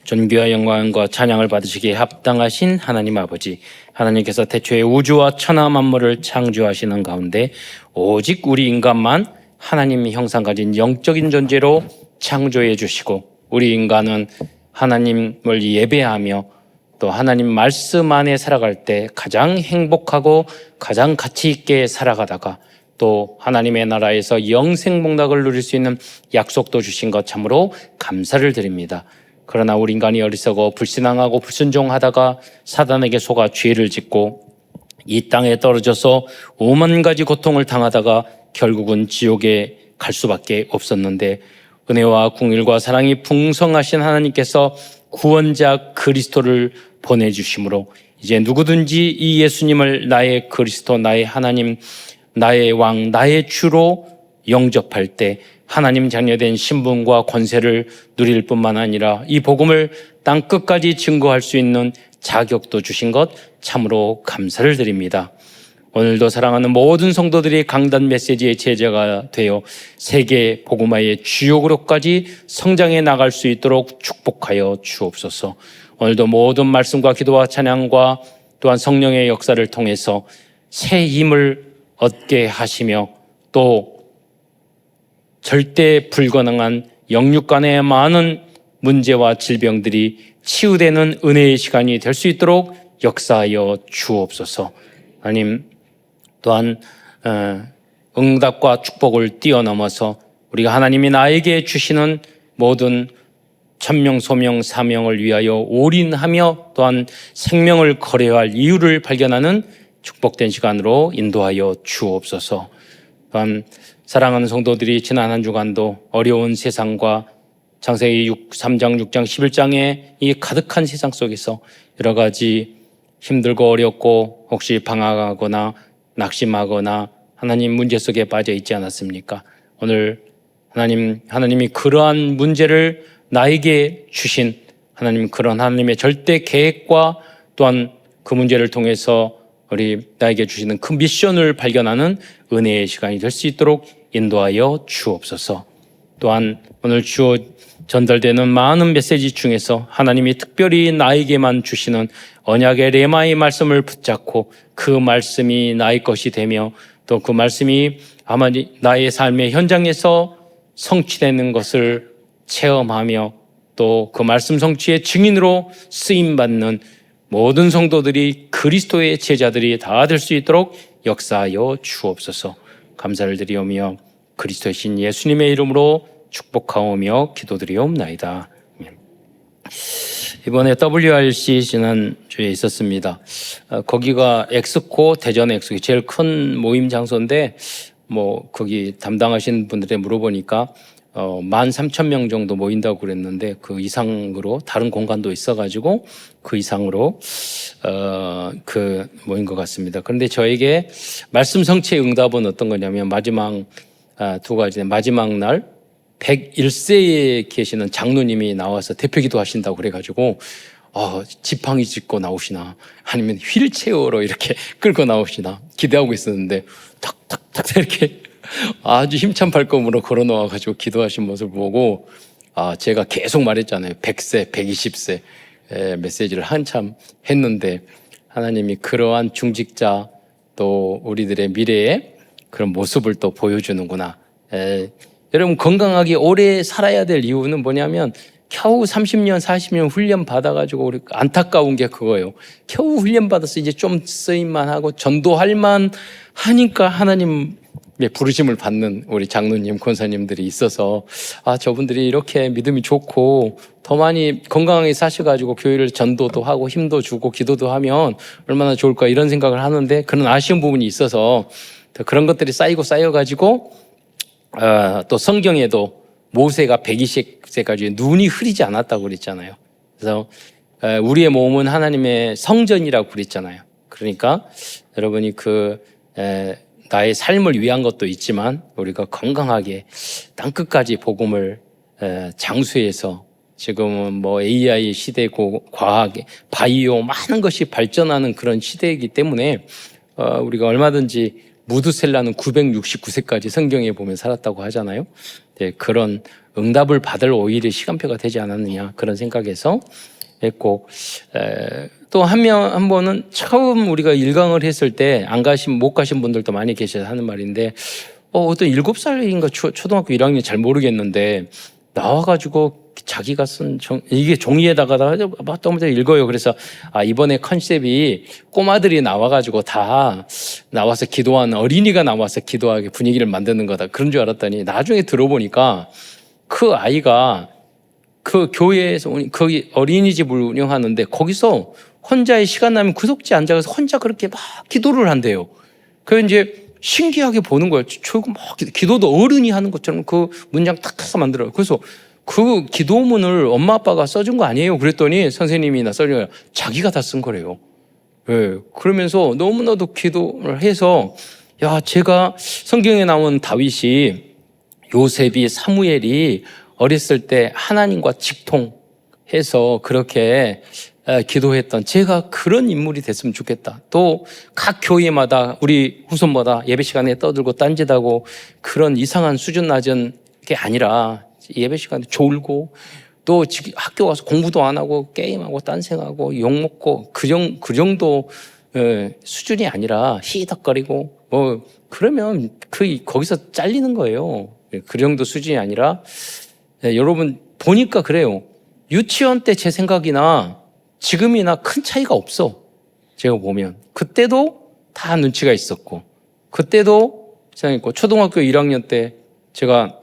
존귀와 영광과 찬양을 받으시기에 합당하신 하나님 아버지, 하나님께서 태초에 우주와 천하 만물을 창조하시는 가운데 오직 우리 인간만 하나님 형상 가진 영적인 존재로 창조해 주시고, 우리 인간은 하나님을 예배하며 또 하나님 말씀 안에 살아갈 때 가장 행복하고 가장 가치 있게 살아가다가 또 하나님의 나라에서 영생복락을 누릴 수 있는 약속도 주신 것 참으로 감사를 드립니다. 그러나 우리 인간이 어리석어 불신앙하고 불순종하다가 사단에게 속아 죄를 짓고 이 땅에 떨어져서 오만 가지 고통을 당하다가 결국은 지옥에 갈 수밖에 없었는데, 은혜와 긍휼과 사랑이 풍성하신 하나님께서 구원자 그리스도를 보내주심으로 이제 누구든지 이 예수님을 나의 그리스도, 나의 하나님, 나의 왕, 나의 주로 영접할 때 하나님 자녀된 신분과 권세를 누릴 뿐만 아니라 이 복음을 땅 끝까지 증거할 수 있는 자격도 주신 것 참으로 감사를 드립니다. 오늘도 사랑하는 모든 성도들이 강단 메시지의 제자가 되어 세계 복음화의 주요 그룹까지 성장해 나갈 수 있도록 축복하여 주옵소서. 오늘도 모든 말씀과 기도와 찬양과 또한 성령의 역사를 통해서 새 힘을 얻게 하시며 또 절대 불가능한 영육 간의 많은 문제와 질병들이 치유되는 은혜의 시간이 될 수 있도록 역사하여 주옵소서. 하나님, 또한 응답과 축복을 뛰어넘어서 우리가 하나님이 나에게 주시는 모든 천명, 소명, 사명을 위하여 올인하며 또한 생명을 거래할 이유를 발견하는 축복된 시간으로 인도하여 주옵소서. 또한 사랑하는 성도들이 지난 한 주간도 어려운 세상과 창세기 3장, 6장, 11장의 이 가득한 세상 속에서 여러 가지 힘들고 어렵고 혹시 방황하거나 낙심하거나 하나님 문제 속에 빠져 있지 않았습니까? 오늘 하나님이 그러한 문제를 나에게 주신 하나님, 그런 하나님의 절대 계획과 또한 그 문제를 통해서 나에게 주시는 큰 미션을 발견하는 은혜의 시간이 될 수 있도록 인도하여 주옵소서. 또한 오늘 전달되는 많은 메시지 중에서 하나님이 특별히 나에게만 주시는 언약의 레마의 말씀을 붙잡고 그 말씀이 나의 것이 되며 또 그 말씀이 아마 나의 삶의 현장에서 성취되는 것을 체험하며 또 그 말씀 성취의 증인으로 쓰임받는 모든 성도들이 그리스도의 제자들이 다 될 수 있도록 역사하여 주옵소서. 감사를 드리오며 그리스도의 신 예수님의 이름으로 축복하오며 기도드리옵나이다. 이번에 WRC 지난주에 있었습니다. 거기가 엑스코, 대전 엑스코 제일 큰 모임 장소인데 거기 담당하신 분들에 물어보니까 13,000명 정도 모인다고 그랬는데 그 이상으로 다른 공간도 있어가지고 그 이상으로 모인 것 같습니다. 그런데 저에게 말씀 성취의 응답은 어떤 거냐면 마지막 두 가지, 마지막 날 101세에 계시는 장로님이 나와서 대표기도 하신다고 그래가지고 지팡이 짚고 나오시나 아니면 휠체어로 이렇게 끌고 나오시나 기대하고 있었는데 탁탁탁 이렇게 아주 힘찬 발걸음으로 걸어 나와가지고 기도하신 모습을 보고 제가 계속 말했잖아요. 100세, 120세 메시지를 한참 했는데 하나님이 그러한 중직자 또 우리들의 미래의 그런 모습을 또 보여주는구나. 여러분, 건강하게 오래 살아야 될 이유는 뭐냐면 겨우 30년, 40년 훈련 받아가지고 우리 안타까운 게 그거예요. 겨우 훈련 받아서 이제 좀 쓰임만 하고 전도할 만 하니까 하나님의 부르심을 받는 우리 장로님, 권사님들이 있어서 저분들이 이렇게 믿음이 좋고 더 많이 건강하게 사셔가지고 교회를 전도도 하고 힘도 주고 기도도 하면 얼마나 좋을까 이런 생각을 하는데 그런 아쉬운 부분이 있어서 그런 것들이 쌓여가지고 또 성경에도 모세가 120세까지 눈이 흐리지 않았다고 그랬잖아요. 그래서 우리의 몸은 하나님의 성전이라고 그랬잖아요. 그러니까 여러분이 나의 삶을 위한 것도 있지만 우리가 건강하게 땅끝까지 복음을 장수해서 지금은 AI 시대고 과학, 바이오 많은 것이 발전하는 그런 시대이기 때문에 우리가 얼마든지 무드셀라는 969세까지 성경에 보면 살았다고 하잖아요. 네, 그런 응답을 받을 오히려 시간표가 되지 않았느냐 그런 생각에서 했고, 또 한 번은 처음 우리가 일강을 했을 때 못 가신 분들도 많이 계셔서 하는 말인데, 어떤 7살인가 초등학교 1학년 잘 모르겠는데 나와가지고 자기가 쓴 이게 종이에다가 막 떠면서 읽어요. 그래서 이번에 컨셉이 꼬마들이 나와가지고 다 나와서 기도하는, 어린이가 나와서 기도하게 분위기를 만드는 거다 그런 줄 알았더니 나중에 들어보니까 그 아이가 그 교회에서 거기 어린이집을 운영하는데 거기서 혼자의 시간 나면 구석지에 앉아서 혼자 그렇게 막 기도를 한대요. 그래서 이제 신기하게 보는 거예요. 막 기도도 어른이 하는 것처럼 그 문장 탁 타서 만들어요. 그래서 그 기도문을 엄마 아빠가 써준 거 아니에요? 그랬더니 선생님이나 써준 거예요. 자기가 다 쓴 거래요. 네. 그러면서 너무나도 기도를 해서, 제가 성경에 나온 다윗이, 요셉이, 사무엘이 어렸을 때 하나님과 직통해서 그렇게 기도했던, 제가 그런 인물이 됐으면 좋겠다. 또 각 교회마다 우리 후손마다 예배 시간에 떠들고 딴짓하고 그런 이상한 수준 낮은 게 아니라 예배 시간에 졸고 또 학교 가서 공부도 안 하고 게임하고 딴생하고 욕먹고 그 정도 수준이 아니라 히덕거리고 그러면 거기서 잘리는 거예요. 그 정도 수준이 아니라, 여러분 보니까 그래요. 유치원 때 제 생각이나 지금이나 큰 차이가 없어. 제가 보면 그때도 다 눈치가 있었고, 그때도 생각했고, 초등학교 1학년 때 제가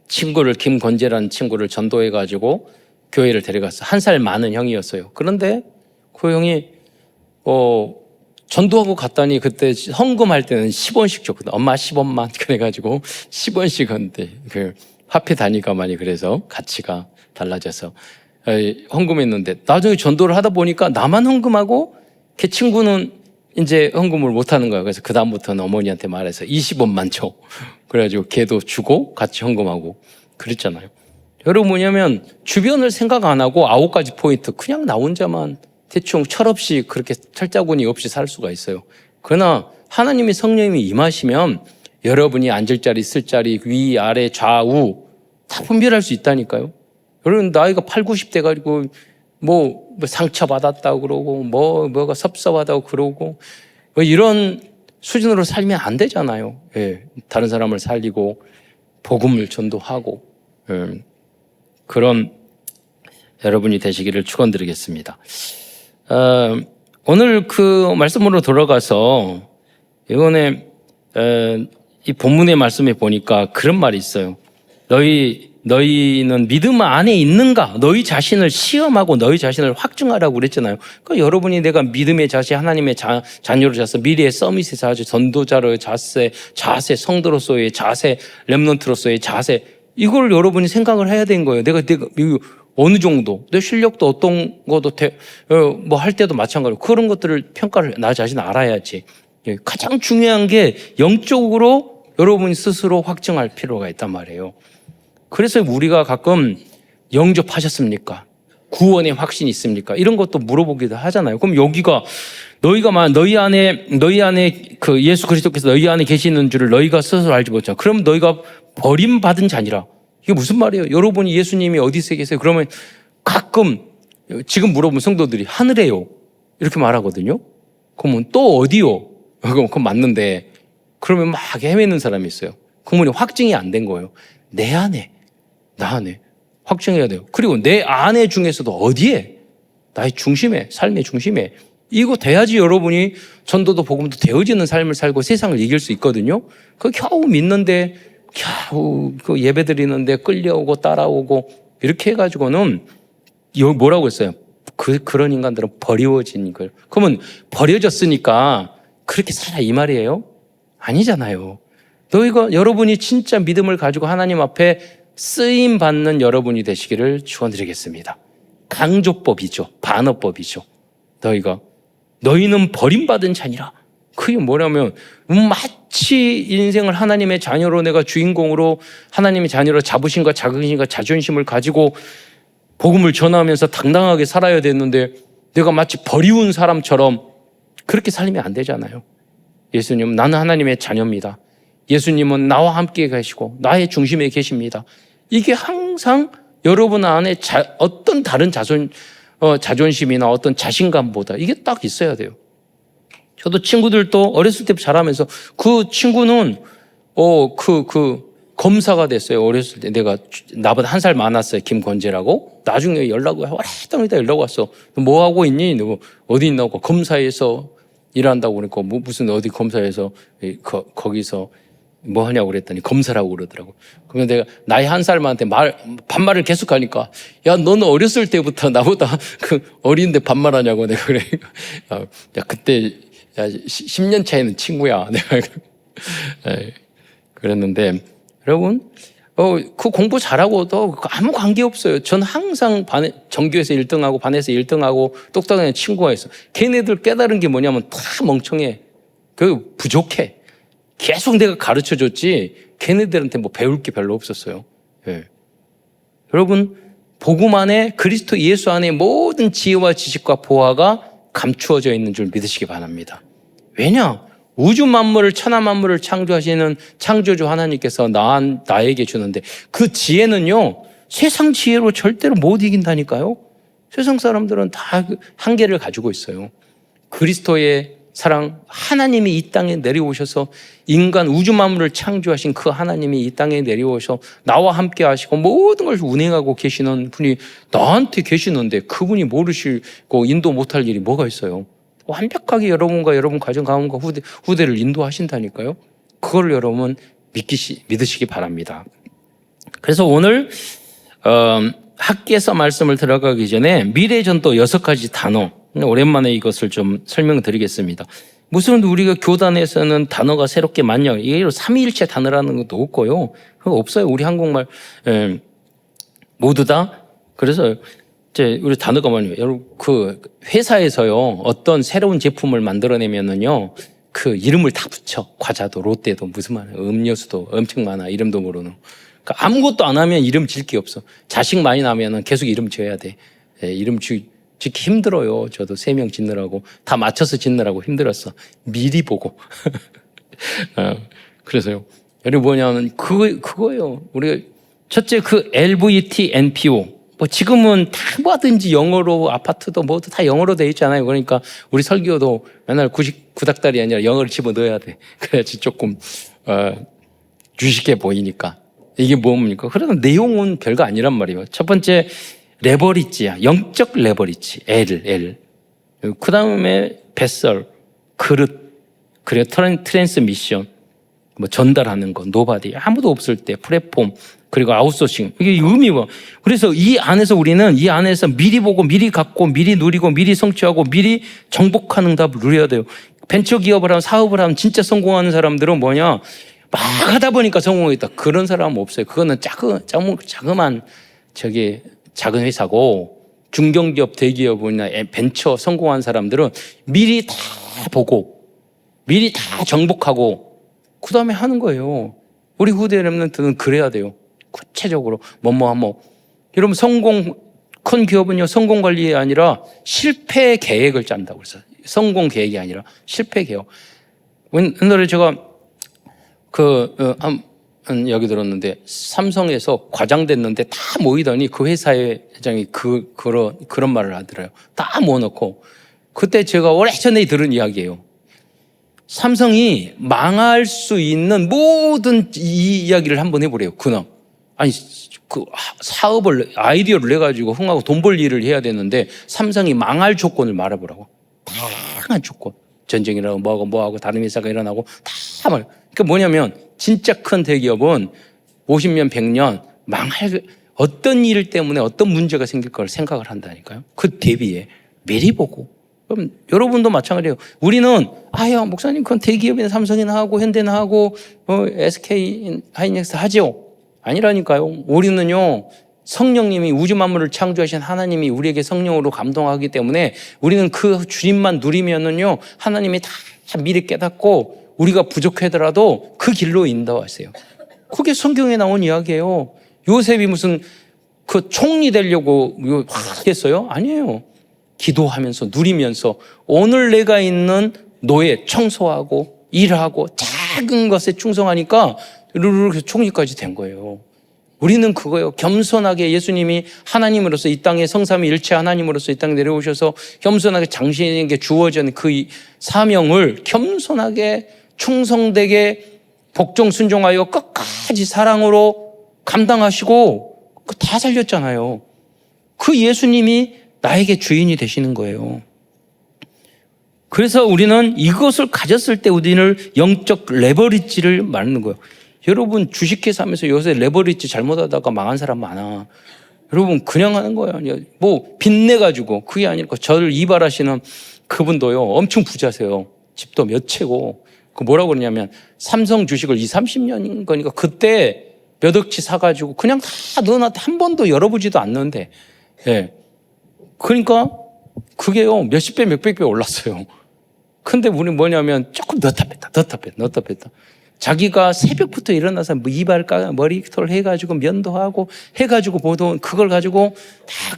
김건재라는 친구를 전도해가지고 교회를 데려갔어. 1살 많은 형이었어요. 그런데 그 형이 전도하고 갔더니 그때 헌금할 때는 10원씩 줬거든. 엄마 10원만 그래가지고 10원씩 한대. 그 화폐 단위가 많이 그래서 가치가 달라져서 헌금했는데, 나중에 전도를 하다 보니까 나만 헌금하고 걔 친구는 이제 헌금을 못 하는 거야. 그래서 그다음부터는 어머니한테 말해서 20원만 줘. 그래가지고 걔도 주고 같이 헌금하고 그랬잖아요. 여러분 뭐냐면 주변을 생각 안 하고 9가지 포인트 그냥 나 혼자만 대충 철없이 그렇게 철자군이 없이 살 수가 있어요. 그러나 하나님의 성령님이 임하시면 여러분이 앉을 자리, 쓸 자리, 위, 아래, 좌우 다 분별할 수 있다니까요. 여러분 나이가 8, 90대 가지고 뭐 상처받았다고 그러고 뭐가 섭섭하다고 그러고 이런 수준으로 살면 안 되잖아요. 다른 사람을 살리고 복음을 전도하고 그런 여러분이 되시기를 축원드리겠습니다. 오늘 그 말씀으로 돌아가서 이번에 이 본문의 말씀에 보니까 그런 말이 있어요. 너희는 믿음 안에 있는가? 너희 자신을 시험하고 너희 자신을 확증하라고 그랬잖아요. 그러니까 여러분이 내가 믿음의 자세, 하나님의 자녀로 자서 미래의 서밋의 자세, 전도자로의 자세, 성도로서의 자세, 렘넌트로서의 자세, 이걸 여러분이 생각을 해야 되는 거예요. 내가 어느 정도, 내 실력도 어떤 것도 뭐 할 때도 마찬가지로 그런 것들을 평가를 나 자신 알아야지. 가장 중요한 게 영적으로 여러분이 스스로 확증할 필요가 있단 말이에요. 그래서 우리가 가끔 영접하셨습니까? 구원의 확신이 있습니까? 이런 것도 물어보기도 하잖아요. 그럼 여기가 너희 안에 그 예수 그리스도께서 너희 안에 계시는 줄을 너희가 스스로 알지 못하잖아. 그럼 너희가 버림받은 자니라. 이게 무슨 말이에요? 여러분이 예수님이 어디서 계세요? 그러면 가끔 지금 물어보면 성도들이 하늘에요. 이렇게 말하거든요. 그러면 또 어디요? 그건 맞는데 그러면 막 헤매는 사람이 있어요. 그러면 확증이 안 된 거예요. 내 안에, 나 안에 확증해야 돼요. 그리고 내 안에 중에서도 어디에? 나의 중심에, 삶의 중심에. 이거 돼야지 여러분이 전도도 복음도 되어지는 삶을 살고 세상을 이길 수 있거든요. 그 겨우 믿는데 겨우 그 예배 드리는데 끌려오고 따라오고 이렇게 해가지고는 뭐라고 했어요? 그런 인간들은 버리워진 걸. 그러면 버려졌으니까 그렇게 살아 이 말이에요? 아니잖아요. 여러분이 진짜 믿음을 가지고 하나님 앞에 쓰임 받는 여러분이 되시기를 축원드리겠습니다. 강조법이죠. 반어법이죠. 너희는 버림받은 자니라. 그게 뭐냐면 마치 인생을 하나님의 자녀로 내가 주인공으로 하나님의 자녀로 자부심과 자긍심과 자존심을 가지고 복음을 전하면서 당당하게 살아야 되는데 내가 마치 버리운 사람처럼 그렇게 살면 안 되잖아요. 예수님은 나는 하나님의 자녀입니다. 예수님은 나와 함께 계시고 나의 중심에 계십니다. 이게 항상 여러분 안에 어떤 다른 자존심이나 어떤 자신감보다 이게 딱 있어야 돼요. 저도 친구들도 어렸을 때 자라면서 그 친구는 검사가 됐어요. 어렸을 때 나보다 한 살 많았어요. 김건재라고. 나중에 연락이 오랫동안 연락 왔어. 뭐 하고 있니? 너 어디 있나고. 검사에서 일한다고 그러니까 무슨 어디 검사에서 거기서 뭐 하냐고 그랬더니 검사라고 그러더라고. 그러면 내가 나이 한 살만한테 반말을 계속 하니까 야 너는 어렸을 때부터 나보다 어린데 반말하냐고 내가 그래. 야 그때 10년 차이는 친구야. 내가 그랬는데 여러분 그 공부 잘하고도 아무 관계 없어요. 전 항상 전교에서 1등하고 반에서 1등하고 똑똑한 친구가 있어. 걔네들 깨달은 게 뭐냐면 다 멍청해. 부족해. 계속 내가 가르쳐 줬지 걔네들한테 뭐 배울 게 별로 없었어요. 예. 여러분 복음 안에 그리스도 예수 안에 모든 지혜와 지식과 보화가 감추어져 있는 줄 믿으시기 바랍니다. 왜냐? 우주 만물을 천하 만물을 창조하시는 창조주 하나님께서 나에게 주는데 그 지혜는요 세상 지혜로 절대로 못 이긴다니까요. 세상 사람들은 다 한계를 가지고 있어요. 그리스도의 사랑 하나님이 이 땅에 내려오셔서 인간 우주 만물을 창조하신 그 하나님이 이 땅에 내려오셔서 나와 함께 하시고 모든 걸 운행하고 계시는 분이 나한테 계시는데 그분이 모르시고 인도 못할 일이 뭐가 있어요. 완벽하게 여러분과 여러분 가정 가문과 후대를 인도하신다니까요. 그걸 여러분 믿으시기 바랍니다. 그래서 오늘 학계에서 말씀을 들어가기 전에 미래전도 6가지 단어 오랜만에 이것을 좀 설명드리겠습니다. 무슨 우리가 교단에서는 단어가 새롭게 많냐 이게 삼위일체 단어라는 것도 없고요. 그거 없어요. 우리 한국말 모두 다. 그래서 이제 우리 단어가 뭐냐면 여러분 그 회사에서요 어떤 새로운 제품을 만들어내면은요 그 이름을 다 붙여. 과자도 롯데도 무슨 말이야 음료수도 엄청 많아. 이름도 모르는. 그러니까 아무것도 안 하면 이름 질 게 없어. 자식 많이 나면은 계속 이름 지어야 돼. 이름 짓기 힘들어요. 저도 3명 짓느라고 다 맞춰서 짓느라고 힘들었어. 미리 보고. 그래서요. 여러분 뭐냐면 그거예요. 우리가 첫째 그 LVT, NPO. 뭐 지금은 다 뭐든지 영어로 아파트도 뭐도 다 영어로 돼 있잖아요. 그러니까 우리 설교도 맨날 구닥다리 아니라 영어를 집어넣어야 돼. 그래야지 조금 유식해 보이니까. 이게 뭡니까? 그러나 내용은 별거 아니란 말이에요. 첫 번째 레버리지야. 영적 레버리지. L. 그 다음에 뱃설, 그릇, 그리고 트랜스미션, 뭐 전달하는 거, 노바디. 아무도 없을 때 플랫폼, 그리고 아웃소싱. 이게 의미가. 그래서 이 안에서 우리는 이 안에서 미리 보고, 미리 갖고, 미리 누리고, 미리 성취하고, 미리 정복하는 응답을 누려야 돼요. 벤처 기업을 하면 사업을 하면 진짜 성공하는 사람들은 뭐냐? 막 하다 보니까 성공했다. 그런 사람은 없어요. 그거는 자그만 작은 회사고 중견기업, 대기업이나 벤처 성공한 사람들은 미리 다 보고 미리 다 정복하고 그 다음에 하는 거예요. 우리 후대 렘넌트는 그래야 돼요. 구체적으로 여러분 큰 기업은요 성공 관리가 아니라 실패 계획을 짠다고 그랬어요. 성공 계획이 아니라 실패 계획. 옛날에 제가 여기 들었는데 삼성에서 과장됐는데 다 모이더니 그 회사의 회장이 그런 말을 하더래요. 다 모아놓고 그때 제가 오래전에 들은 이야기예요. 삼성이 망할 수 있는 모든 이 이야기를 한번 해보래요. 그놈 아니 그 사업을 아이디어를 내가지고 흥하고 돈 벌 일을 해야 되는데 삼성이 망할 조건을 말해보라고. 다양한 조건. 전쟁이라고 뭐하고 다른 회사가 일어나고 다 말. 그러니까 뭐냐면 진짜 큰 대기업은 50년, 100년 어떤 일 때문에 어떤 문제가 생길 걸 생각을 한다니까요. 그 대비에 미리 보고. 그럼 여러분도 마찬가지예요. 우리는 목사님 그건 대기업이나 삼성이나 하고 현대나 하고 SK 하이닉스 하죠. 아니라니까요. 우리는요. 성령님이 우주 만물을 창조하신 하나님이 우리에게 성령으로 감동하기 때문에 우리는 그 주님만 누리면은요. 하나님이 다 미리 깨닫고 우리가 부족하더라도 그 길로 인도하세요. 그게 성경에 나온 이야기예요. 요셉이 무슨 그 총리 되려고 했어요? 아니에요. 기도하면서 누리면서 오늘 내가 있는 노예 청소하고 일하고 작은 것에 충성하니까 루루루 총리까지 된 거예요. 우리는 그거예요. 겸손하게 예수님이 하나님으로서 이 땅에 성삼위일체 하나님으로서 이 땅에 내려오셔서 겸손하게 당신에게 주어진 그 사명을 겸손하게 충성되게 복종 순종하여 끝까지 사랑으로 감당하시고 다 살렸잖아요. 그 예수님이 나에게 주인이 되시는 거예요. 그래서 우리는 이것을 가졌을 때 우리는 영적 레버리지를 말하는 거예요. 여러분 주식회사 하면서 요새 레버리지 잘못하다가 망한 사람 많아. 여러분 그냥 하는 거예요. 뭐 빚내가지고 그게 아니라 저를 이발하시는 그분도요 엄청 부자세요. 집도 몇 채고 그 뭐라고 그러냐면 삼성 주식을 30년인 거니까 그때 몇 억치 사가지고 그냥 다 넣어놨는데 한 번도 열어보지도 않는데 예. 그러니까 그게요 몇십 배 몇백 배 올랐어요. 근데 우리는 뭐냐면 조금 넣었다 뺐다 자기가 새벽부터 일어나서 뭐 이발 머리털 해가지고 면도하고 해가지고 보던 그걸 가지고 다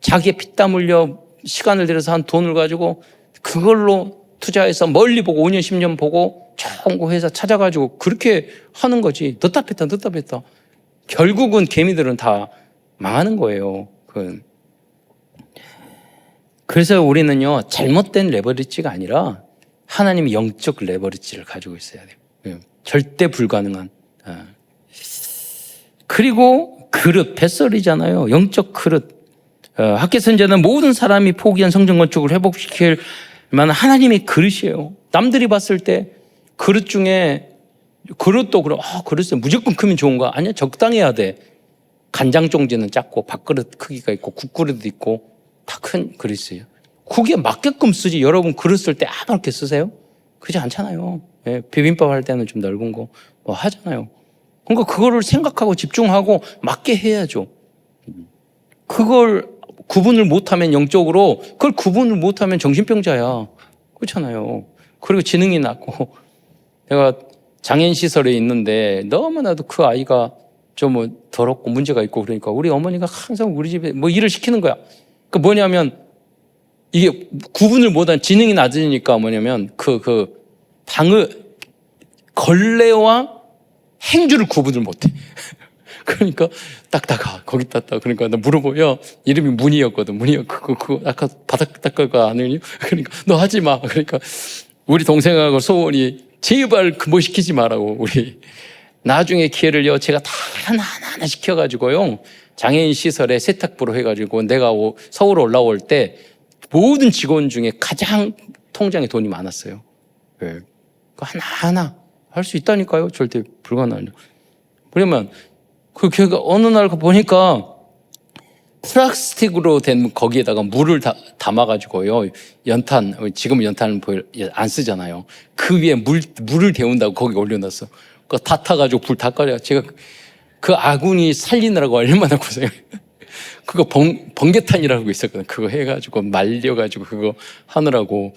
자기의 피땀 흘려 시간을 들여서 한 돈을 가지고 그걸로 투자해서 멀리 보고 5년 10년 보고 좋은 거 회사 찾아가지고 그렇게 하는 거지. 넣다 뺐다 결국은 개미들은 다 망하는 거예요. 그래서 우리는요 잘못된 레버리지가 아니라 하나님의 영적 레버리지를 가지고 있어야 돼요. 절대 불가능한. 그리고 그릇, 뱃설이잖아요. 영적 그릇. 학계 선제는 모든 사람이 포기한 성전 건축을 회복시킬 만한 하나님의 그릇이에요. 남들이 봤을 때 그릇 중에 그릇도 그럼 그릇에 무조건 크면 좋은 거 아니야? 적당해야 돼. 간장 종지는 작고 밥그릇 크기가 있고 국그릇도 있고 다 큰 그릇이에요. 그게 맞게끔 쓰지. 여러분 그릇 쓸 때 아무렇게 쓰세요? 그렇지 않잖아요. 예, 비빔밥 할 때는 좀 넓은 거 뭐 하잖아요. 그러니까 그거를 생각하고 집중하고 맞게 해야죠. 그걸 구분을 못하면 영적으로 그걸 구분을 못하면 정신병자야. 그렇잖아요. 그리고 지능이 낮고 내가 장애인시설에 있는데 너무나도 그 아이가 좀 뭐 더럽고 문제가 있고 그러니까 우리 어머니가 항상 우리 집에 뭐 일을 시키는 거야. 그 뭐냐면 이게 구분을 못한 지능이 낮으니까 뭐냐면 걸레와 행주를 구분을 못해. 그러니까 딱다가 거기 땄다. 그러니까 나 물어보여. 이름이 문이었거든. 그거 아까 바닥 닦아가 안 하니? 그러니까 너 하지 마. 그러니까 우리 동생하고 소원이 제발 뭐 시키지 마라고 우리. 나중에 기회를요 제가 다 하나하나 시켜가지고요 장애인 시설에 세탁부로 해가지고 내가 서울 올라올 때 모든 직원 중에 가장 통장에 돈이 많았어요. 네. 하나하나 할 수 있다니까요. 절대 불가능하죠. 그러면 걔가 어느 날 보니까 플라스틱으로 된 거기에다가 물을 담아가지고요. 연탄, 지금 연탄은 안 쓰잖아요. 그 위에 물을 데운다고 거기 올려놨어. 그거 다 타가지고 불 다 꺼려. 제가 그 아군이 살리느라고 얼마나 고생해요. 그거 번개탄이라고 있었거든. 그거 해가지고 말려가지고 그거 하느라고.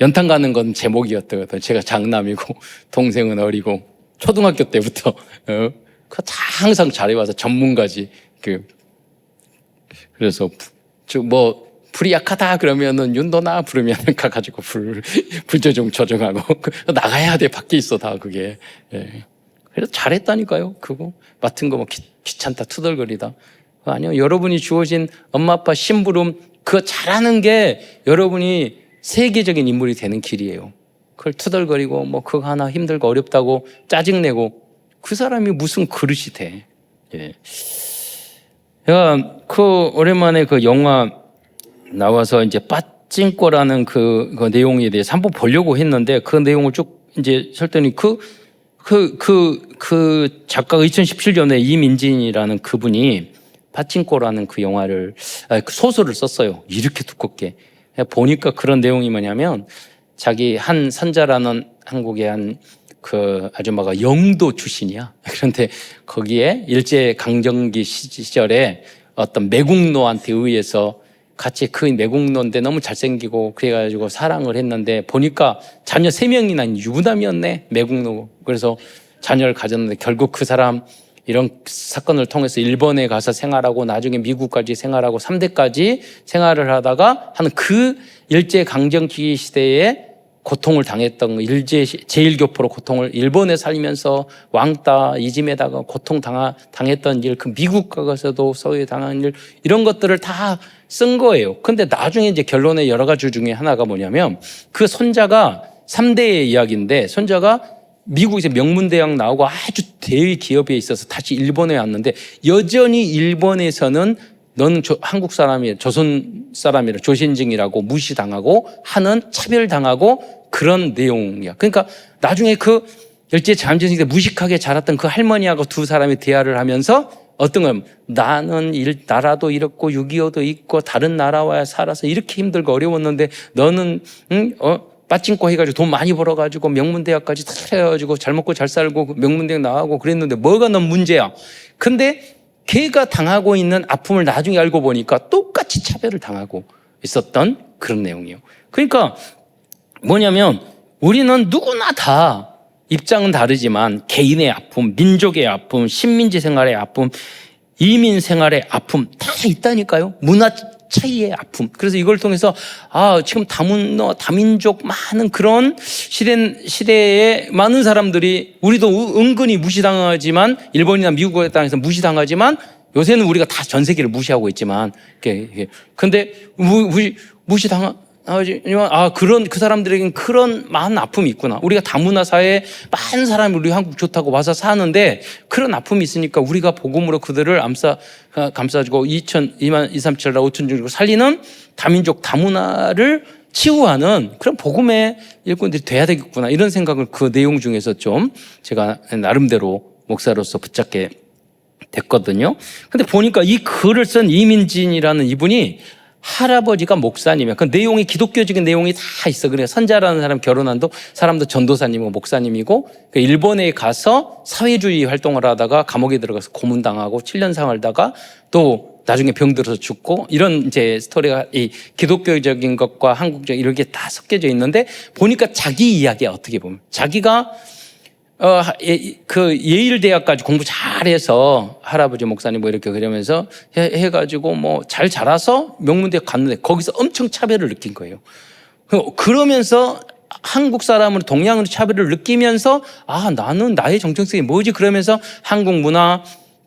연탄 가는 건 제목이었거든. 제가 장남이고 동생은 어리고 초등학교 때부터 그거 다 항상 잘해와서 전문가지. 그래서 뭐 불이 약하다 그러면은 윤도나 부르면 가가지고 불 조정하고 나가야 돼. 밖에 있어 다 그게. 예. 그래서 잘했다니까요. 그거 맡은 거 뭐 귀찮다 투덜거리다. 아니요. 여러분이 주어진 엄마 아빠 심부름 그거 잘하는 게 여러분이 세계적인 인물이 되는 길이에요. 그걸 투덜거리고 뭐 그거 하나 힘들고 어렵다고 짜증내고 그 사람이 무슨 그릇이 돼. 예. 제가 오랜만에 그 영화 나와서 이제 빠찡꼬라는 그 내용에 대해서 한번 보려고 했는데 그 내용을 쭉 이제 설더니 그 작가가 2017년에 이민진이라는 그분이 빠찡꼬라는 그 영화를 그 소설을 썼어요. 이렇게 두껍게. 보니까 그런 내용이 뭐냐면 자기 한 선자라는 한국의 한 그 아줌마가 영도 출신이야. 그런데 거기에 일제강점기 시절에 어떤 매국노한테 의해서 같이 그 매국노인데 너무 잘생기고 그래가지고 사랑을 했는데 보니까 자녀 3명이나 유부남이었네. 매국노. 그래서 자녀를 가졌는데 결국 그 사람 이런 사건을 통해서 일본에 가서 생활하고 나중에 미국까지 생활하고 3대까지 생활을 하다가 한 그 일제강점기 시대에 고통을 당했던 제1교포로 고통을 일본에 살면서 왕따 이짐에다가 고통 당했던 일, 그 미국 가서도 서해 당한 일, 이런 것들을 다 쓴 거예요. 근데 나중에 이제 결론의 여러 가지 중에 하나가 뭐냐면 그 손자가 3대의 이야기인데 손자가 미국에서 명문대학 나오고 아주 대기업에 있어서 다시 일본에 왔는데 여전히 일본에서는 너는 한국 사람이야, 조선 사람이라 조신증이라고 무시당하고 하는 차별당하고 그런 내용이야. 그러니까 나중에 그 일제자임전쟁 때 무식하게 자랐던 그 할머니하고 두 사람이 대화를 하면서 어떤 건 나는 나라도 이렇고 6.25도 있고 다른 나라와 살아서 이렇게 힘들고 어려웠는데 너는 빠찡코 해가지고 돈 많이 벌어가지고 명문대학까지 다 해가지고 잘 먹고 잘 살고 명문대학 나가고 그랬는데 뭐가 넌 문제야. 근데 걔가 당하고 있는 아픔을 나중에 알고 보니까 똑같이 차별을 당하고 있었던 그런 내용이에요. 그러니까 뭐냐면 우리는 누구나 다 입장은 다르지만 개인의 아픔, 민족의 아픔, 식민지 생활의 아픔, 이민 생활의 아픔 다 있다니까요. 문화 차이의 아픔. 그래서 이걸 통해서 지금 다문화, 다민족 많은 그런 시대에 많은 사람들이 우리도 은근히 무시당하지만 일본이나 미국에 땅에서 무시당하지만 요새는 우리가 다 전 세계를 무시하고 있지만 근데 무시당하지만 그런 그 사람들에게는 그런 많은 아픔이 있구나. 우리가 다문화 사회에 많은 사람이 우리 한국 좋다고 와서 사는데 그런 아픔이 있으니까 우리가 복음으로 그들을 감싸주고 237나 5천 중으로 살리는 다민족 다문화를 치유하는 그런 복음의 일꾼들이 돼야 되겠구나. 이런 생각을 그 내용 중에서 좀 제가 나름대로 목사로서 붙잡게 됐거든요. 근데 보니까 이 글을 쓴 이민진이라는 이분이 할아버지가 목사님이야. 그 내용이 기독교적인 내용이 다 있어. 그래 선자라는 사람 결혼한도 사람도 전도사님이고 목사님이고 일본에 가서 사회주의 활동을 하다가 감옥에 들어가서 고문당하고 7년 살다가 또 나중에 병들어서 죽고 이런 이제 스토리가 이 기독교적인 것과 한국적 이렇게 다 섞여져 있는데 보니까 자기 이야기야. 어떻게 보면 자기가 그 예일대학까지 공부 잘해서 할아버지 목사님 뭐 이렇게 그러면서 해가지고 뭐 잘 자라서 명문대학 갔는데 거기서 엄청 차별을 느낀 거예요. 그러면서 한국 사람으로 동양으로 차별을 느끼면서 나는 나의 정체성이 뭐지? 그러면서 한국 문화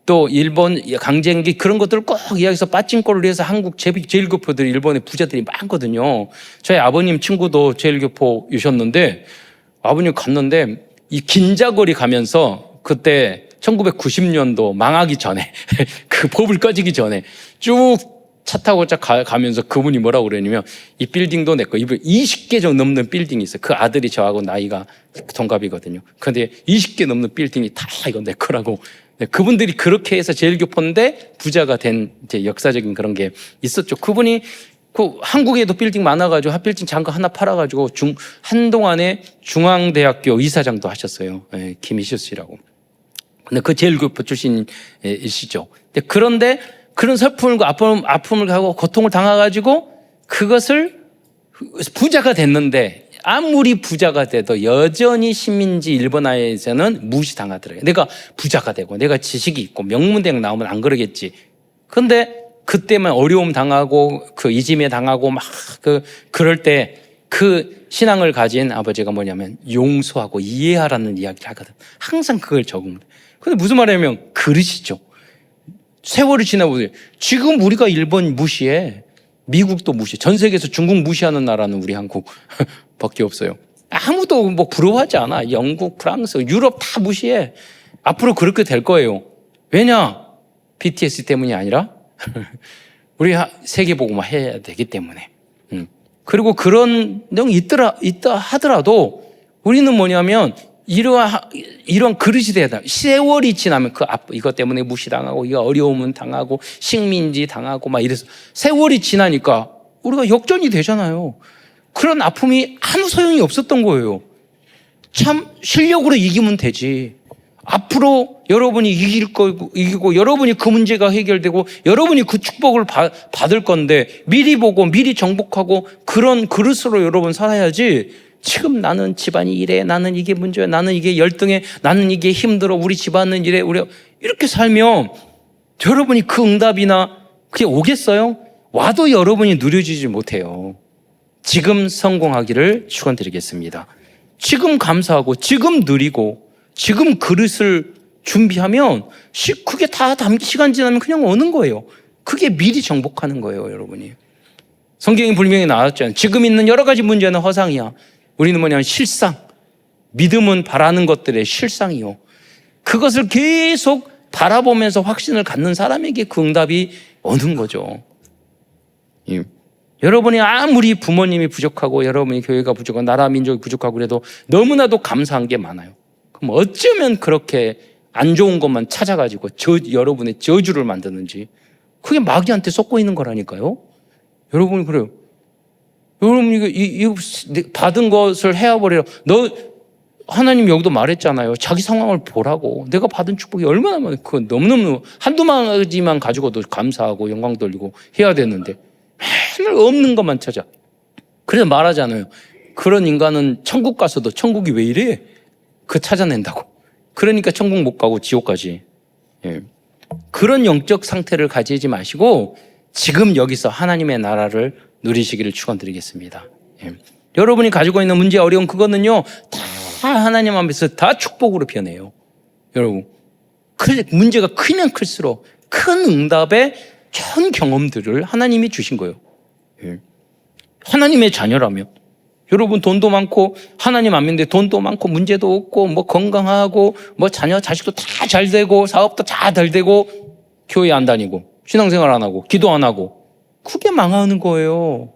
또 일본 강쟁기 그런 것들을 꼭 이야기해서 빠찡꼴을 해서 한국 제1교포들이 일본의 부자들이 많거든요. 저희 아버님 친구도 제1교포이셨는데 아버님 갔는데 이 긴자거리 가면서 그때 1990년도 망하기 전에 그 법을 꺼지기 전에 쭉 차 타고 가면서 그분이 뭐라고 그러냐면 이 빌딩도 내 거 20개 정도 넘는 빌딩이 있어요. 그 아들이 저하고 나이가 동갑이거든요. 그런데 20개 넘는 빌딩이 다 이거 내 거라고. 그분들이 그렇게 해서 제1교포인데 부자가 된 이제 역사적인 그런 게 있었죠. 그분이 한국에도 빌딩 많아가지고 핫빌딩 잠깐 하나 팔아가지고 한동안에 중앙대학교 이사장도 하셨어요. 김희수 씨라고. 근데 그 제1교포 출신이시죠. 그런데 그런 슬픔을 아픔을 하고 고통을 당해가지고 그것을 부자가 됐는데 아무리 부자가 돼도 여전히 식민지 일본화에서는 무시당하더라고요. 내가 부자가 되고 내가 지식이 있고 명문대학 나오면 안 그러겠지. 근데 그때만 어려움 당하고 그 이짐에 당하고 막 그럴 때 그 신앙을 가진 아버지가 뭐냐면 용서하고 이해하라는 이야기를 하거든. 항상 그걸 적응. 근데 무슨 말이냐면 그릇이죠. 세월이 지나고 지금 우리가 일본 무시해. 미국도 무시해. 전 세계에서 중국 무시하는 나라는 우리 한국밖에 없어요. 아무도 뭐 부러워하지 않아. 영국, 프랑스, 유럽 다 무시해. 앞으로 그렇게 될 거예요. 왜냐? BTS 때문이 아니라 우리 세계복음화 해야 되기 때문에. 그리고 그런 내용이 있다 하더라도 우리는 뭐냐면 이러한 그릇이 돼야 돼. 세월이 지나면 이것 때문에 무시당하고 이거 어려움은 당하고 식민지 당하고 막 이래서 세월이 지나니까 우리가 역전이 되잖아요. 그런 아픔이 아무 소용이 없었던 거예요. 참 실력으로 이기면 되지. 앞으로 여러분이 이기고 여러분이 그 문제가 해결되고 여러분이 그 축복을 받을 건데 미리 보고 미리 정복하고 그런 그릇으로 여러분 살아야지. 지금 나는 집안이 이래, 나는 이게 문제야, 나는 이게 열등해, 나는 이게 힘들어, 우리 집안은 이래, 우리 이렇게 살면 여러분이 그 응답이나 그게 오겠어요? 와도 여러분이 누려지지 못해요. 지금 성공하기를 축원드리겠습니다. 지금 감사하고 지금 누리고 지금 그릇을 준비하면 그게 다 시간 지나면 그냥 오는 거예요. 그게 미리 정복하는 거예요, 여러분이. 성경이 분명히 나왔잖아요. 지금 있는 여러 가지 문제는 허상이야. 우리는 뭐냐면 실상. 믿음은 바라는 것들의 실상이요. 그것을 계속 바라보면서 확신을 갖는 사람에게 그 응답이 오는 거죠. 여러분이 아무리 부모님이 부족하고 여러분이 교회가 부족하고 나라 민족이 부족하고 그래도 너무나도 감사한 게 많아요. 그럼 어쩌면 그렇게 안 좋은 것만 찾아가지고 여러분의 저주를 만드는지 그게 마귀한테 쏟고 있는 거라니까요. 여러분이 그래요. 여러분 이거 받은 것을 헤아버리라. 하나님 여기도 말했잖아요. 자기 상황을 보라고. 내가 받은 축복이 얼마나 많아요. 그거 너무너무 한두 가지만 가지고도 감사하고 영광 돌리고 해야 되는데 맨날 없는 것만 찾아. 그래서 말하잖아요. 그런 인간은 천국 가서도 천국이 왜 이래? 그거 찾아낸다고. 그러니까 천국 못 가고 지옥 가지. 예. 그런 영적 상태를 가지지 마시고 지금 여기서 하나님의 나라를 누리시기를 축원드리겠습니다. 예. 여러분이 가지고 있는 문제 어려운 그거는요. 다 하나님 앞에서 다 축복으로 변해요. 여러분 문제가 크면 클수록 큰 응답의 전 경험들을 하나님이 주신 거예요. 예. 하나님의 자녀라면 여러분 돈도 많고 하나님 안 믿는데 돈도 많고 문제도 없고 뭐 건강하고 뭐 자녀 자식도 다 잘 되고 사업도 다 잘 되고 교회 안 다니고 신앙생활 안 하고 기도 안 하고 그게 망하는 거예요.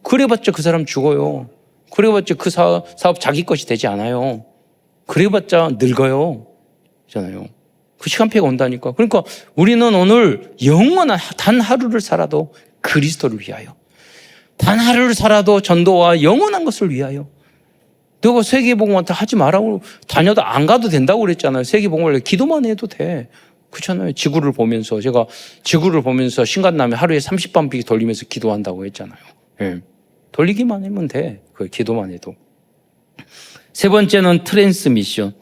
그래봤자 그 사람 죽어요. 그래봤자 그 사업 자기 것이 되지 않아요. 그래봤자 늙어요. 잖아요. 그 시간표가 온다니까. 그러니까 우리는 오늘 영원한 단 하루를 살아도 그리스도를 위하여, 단 하루를 살아도 전도와 영원한 것을 위하여. 너가 세계복음한테 하지 말라고 다녀도 안 가도 된다고 그랬잖아요. 세계복음을 기도만 해도 돼. 그렇잖아요. 지구를 보면서 제가 지구를 보면서 신간남에 하루에 30번씩 돌리면서 기도한다고 했잖아요. 예. 돌리기만 하면 돼. 그 기도만 해도. 세 번째는 트랜스미션.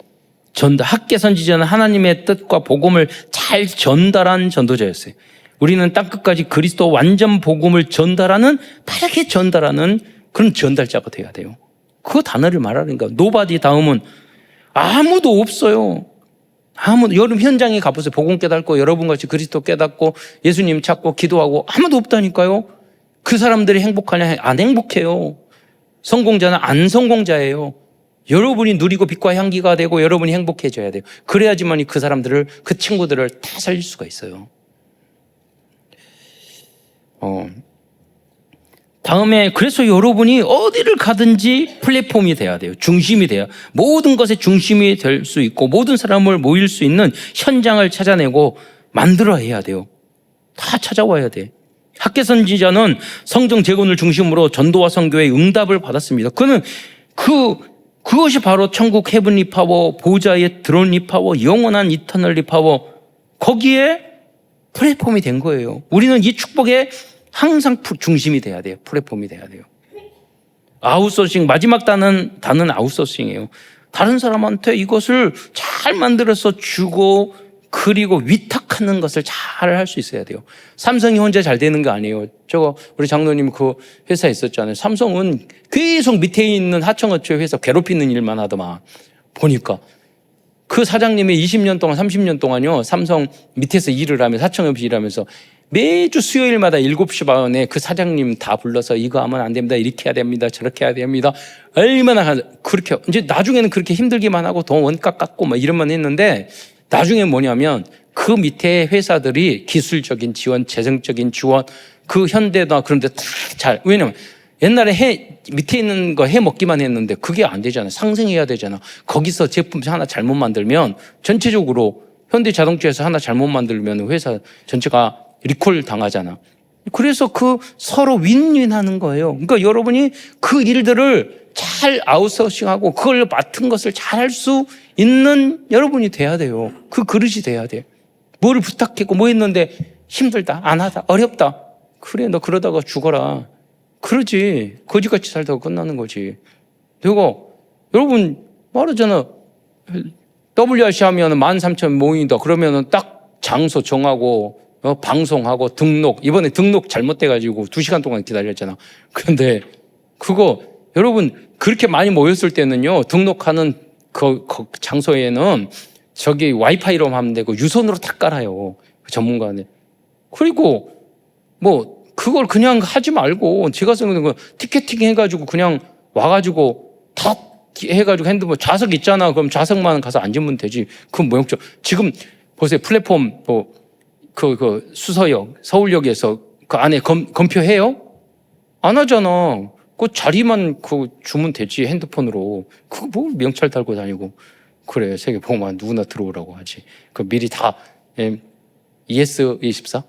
학계 선지자는 하나님의 뜻과 복음을 잘 전달한 전도자였어요. 우리는 땅끝까지 그리스도 완전 복음을 전달하는, 빠르게 전달하는 그런 전달자가 돼야 돼요. 그 단어를 말하니까 노바디 다음은 아무도 없어요. 여러분 현장에 가보세요. 복음 깨닫고 여러분같이 그리스도 깨닫고 예수님 찾고 기도하고 아무도 없다니까요. 그 사람들이 행복하냐? 안 행복해요. 성공자는 안 성공자예요. 여러분이 누리고 빛과 향기가 되고 여러분이 행복해져야 돼요. 그래야지만 그 사람들을, 그 친구들을 다 살릴 수가 있어요. 다음에 그래서 여러분이 어디를 가든지 플랫폼이 돼야 돼요. 중심이 돼요. 모든 것의 중심이 될 수 있고 모든 사람을 모일 수 있는 현장을 찾아내고 만들어야 돼요. 다 찾아와야 돼. 학계 선지자는 성경 재건을 중심으로 전도와 선교의 응답을 받았습니다. 그는 그것이 바로 천국 헤븐리 파워, 보좌의 드론리 파워, 영원한 이터널리 파워, 거기에 플랫폼이 된 거예요. 우리는 이 축복에 항상 중심이 돼야 돼요. 플랫폼이 돼야 돼요. 아웃소싱, 마지막 단은 아웃소싱이에요. 다른 사람한테 이것을 잘 만들어서 주고 그리고 위탁하는 것을 잘 할 수 있어야 돼요. 삼성이 혼자 잘 되는 거 아니에요. 우리 장로님 그 회사에 있었잖아요. 삼성은 계속 밑에 있는 하청업체 회사 괴롭히는 일만 하더만. 보니까 그 사장님이 20년 동안 30년 동안요 삼성 밑에서 일을 하면서 하청업체 일하면서 매주 수요일마다 7시 반에 그 사장님 다 불러서 이거 하면 안 됩니다. 이렇게 해야 됩니다. 저렇게 해야 됩니다. 얼마나 그렇게 이제 나중에는 그렇게 힘들기만 하고 돈 원가 깎고 막 이런만 했는데 나중에 뭐냐면 그 밑에 회사들이 기술적인 지원, 재정적인 지원, 그 현대나 그런 데 다 왜냐면 옛날에 밑에 있는 거 해 먹기만 했는데 그게 안 되잖아요. 상생해야 되잖아. 거기서 제품 하나 잘못 만들면 전체적으로 현대자동차에서 하나 잘못 만들면 회사 전체가 리콜 당하잖아. 그래서 그 서로 윈윈하는 거예요. 그러니까 여러분이 그 일들을 잘 아웃소싱하고 그걸 맡은 것을 잘 할 수 있는 여러분이 돼야 돼요. 그 그릇이 돼야 돼. 뭘 부탁했고 뭐 했는데 힘들다, 안 하다, 어렵다. 그래, 너 그러다가 죽어라. 그러지. 거지같이 살다가 끝나는 거지. 그리고 여러분 말하잖아. WRC 하면 13,000 모인다. 그러면은 딱 장소 정하고 방송하고 등록. 이번에 등록 잘못돼가지고 2시간 동안 기다렸잖아. 그런데 그거 여러분 그렇게 많이 모였을 때는요, 등록하는 그 장소에는 저기 와이파이로 하면 되고 유선으로 다 깔아요. 그 전문가는. 그리고 뭐 그걸 그냥 하지 말고 제가 쓰는 거 티켓팅 해가지고 그냥 와가지고 다 해가지고 핸드폰 좌석 있잖아. 그럼 좌석만 가서 앉으면 되지. 그건 뭐 용적. 지금 보세요. 플랫폼 그 수서역 서울역에서 그 안에 검표해요? 안 하잖아. 그 자리만 주면 되지 핸드폰으로. 그거 뭐 명찰 달고 다니고 그래. 세계보고만 누구나 들어오라고 하지. 그 미리 다 ES24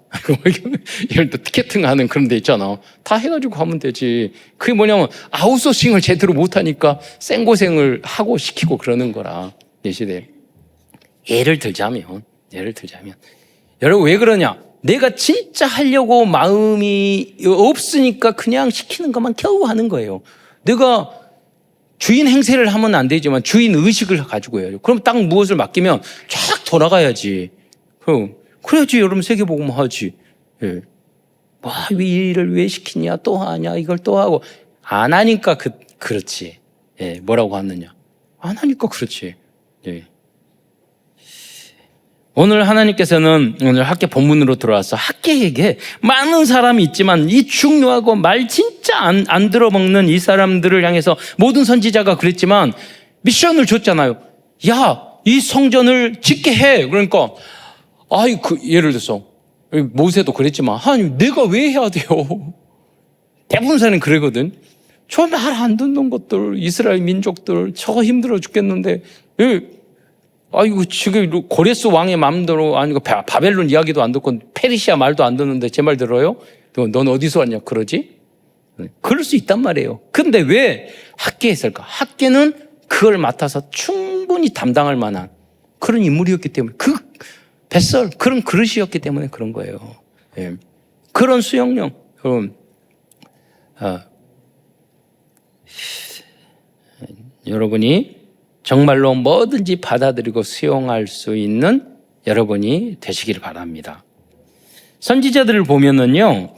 이런 또 티켓팅하는 그런 데 있잖아. 다 해가지고 하면 되지. 그게 뭐냐면 아웃소싱을 제대로 못하니까 생고생을 하고 시키고 그러는 거라. 이 시대에. 예를 들자면 여러분 왜 그러냐? 내가 진짜 하려고 마음이 없으니까 그냥 시키는 것만 겨우 하는 거예요. 내가 주인 행세를 하면 안 되지만 주인 의식을 가지고 해야죠. 그럼 딱 무엇을 맡기면 쫙 돌아가야지. 그래야지 여러분 세계복음 하지. 예. 왜 일을 왜 시키냐? 또 하냐? 이걸 또 하고. 안 하니까 그렇지. 예. 뭐라고 하느냐? 안 하니까 그렇지. 예. 오늘 하나님께서는 오늘 학계 본문으로 들어와서 학계에게 많은 사람이 있지만 이 중요하고 말 진짜 안 들어먹는 이 사람들을 향해서 모든 선지자가 그랬지만 미션을 줬잖아요. 야, 이 성전을 짓게 해. 그러니까 예를 들어서 모세도 그랬지만 하나님 내가 왜 해야 돼요? 대부분 사람은 그러거든. 저 말 안 듣는 것들 이스라엘 민족들 저거 힘들어 죽겠는데 지금 고레스 왕의 마음대로 아니고 바벨론 이야기도 안 듣고 페르시아 말도 안 듣는데 제 말 들어요? 넌 어디서 왔냐 그러지? 그럴 수 있단 말이에요. 근데 왜 학계에 있을까? 학계는 그걸 맡아서 충분히 담당할 만한 그런 인물이었기 때문에 그런 그릇이었기 때문에 그런 거예요. 예. 그런 수용령. 여러분이 정말로 뭐든지 받아들이고 수용할 수 있는 여러분이 되시길 바랍니다. 선지자들을 보면은요,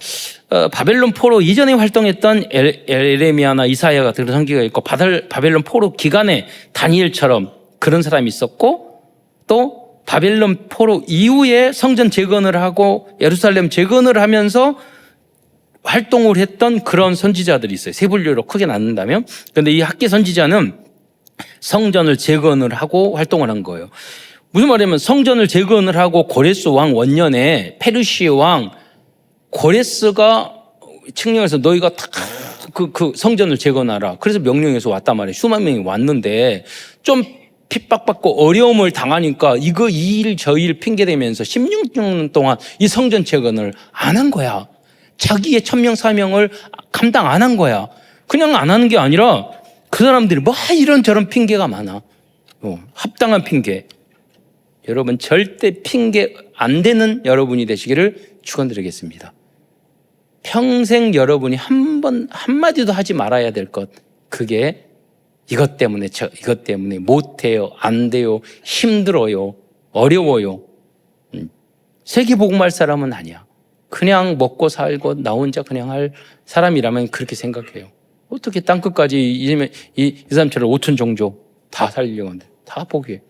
바벨론 포로 이전에 활동했던 에레미야나 이사야 같은 선지자가 있고, 바벨론 포로 기간에 다니엘처럼 그런 사람이 있었고, 또 바벨론 포로 이후에 성전 재건을 하고 예루살렘 재건을 하면서 활동을 했던 그런 선지자들이 있어요. 세 분류로 크게 나눈다면. 그런데 이 학계 선지자는 성전을 재건을 하고 활동을 한 거예요. 무슨 말이냐면 성전을 재건을 하고 고레스 왕 원년에 페르시 왕 고레스가 칙령해서 너희가 다 그 성전을 재건하라. 그래서 명령해서 왔단 말이에요. 수만 명이 왔는데 좀 핍박받고 어려움을 당하니까 이 일 저 일 핑계대면서 16년 동안 이 성전 재건을 안 한 거야. 자기의 천명 사명을 감당 안 한 거야. 그냥 안 하는 게 아니라 그 사람들이 이런저런 핑계가 많아. 합당한 핑계. 여러분 절대 핑계 안 되는 여러분이 되시기를 축원드리겠습니다. 평생 여러분이 한마디도 하지 말아야 될 것. 그게 이것 때문에 못해요, 안 돼요, 힘들어요, 어려워요. 세계복음할 사람은 아니야. 그냥 먹고 살고 나 혼자 그냥 할 사람이라면 그렇게 생각해요. 어떻게 땅끝까지 이 사람처럼 5천 종족 다 살리려고 하는데 다 포기해.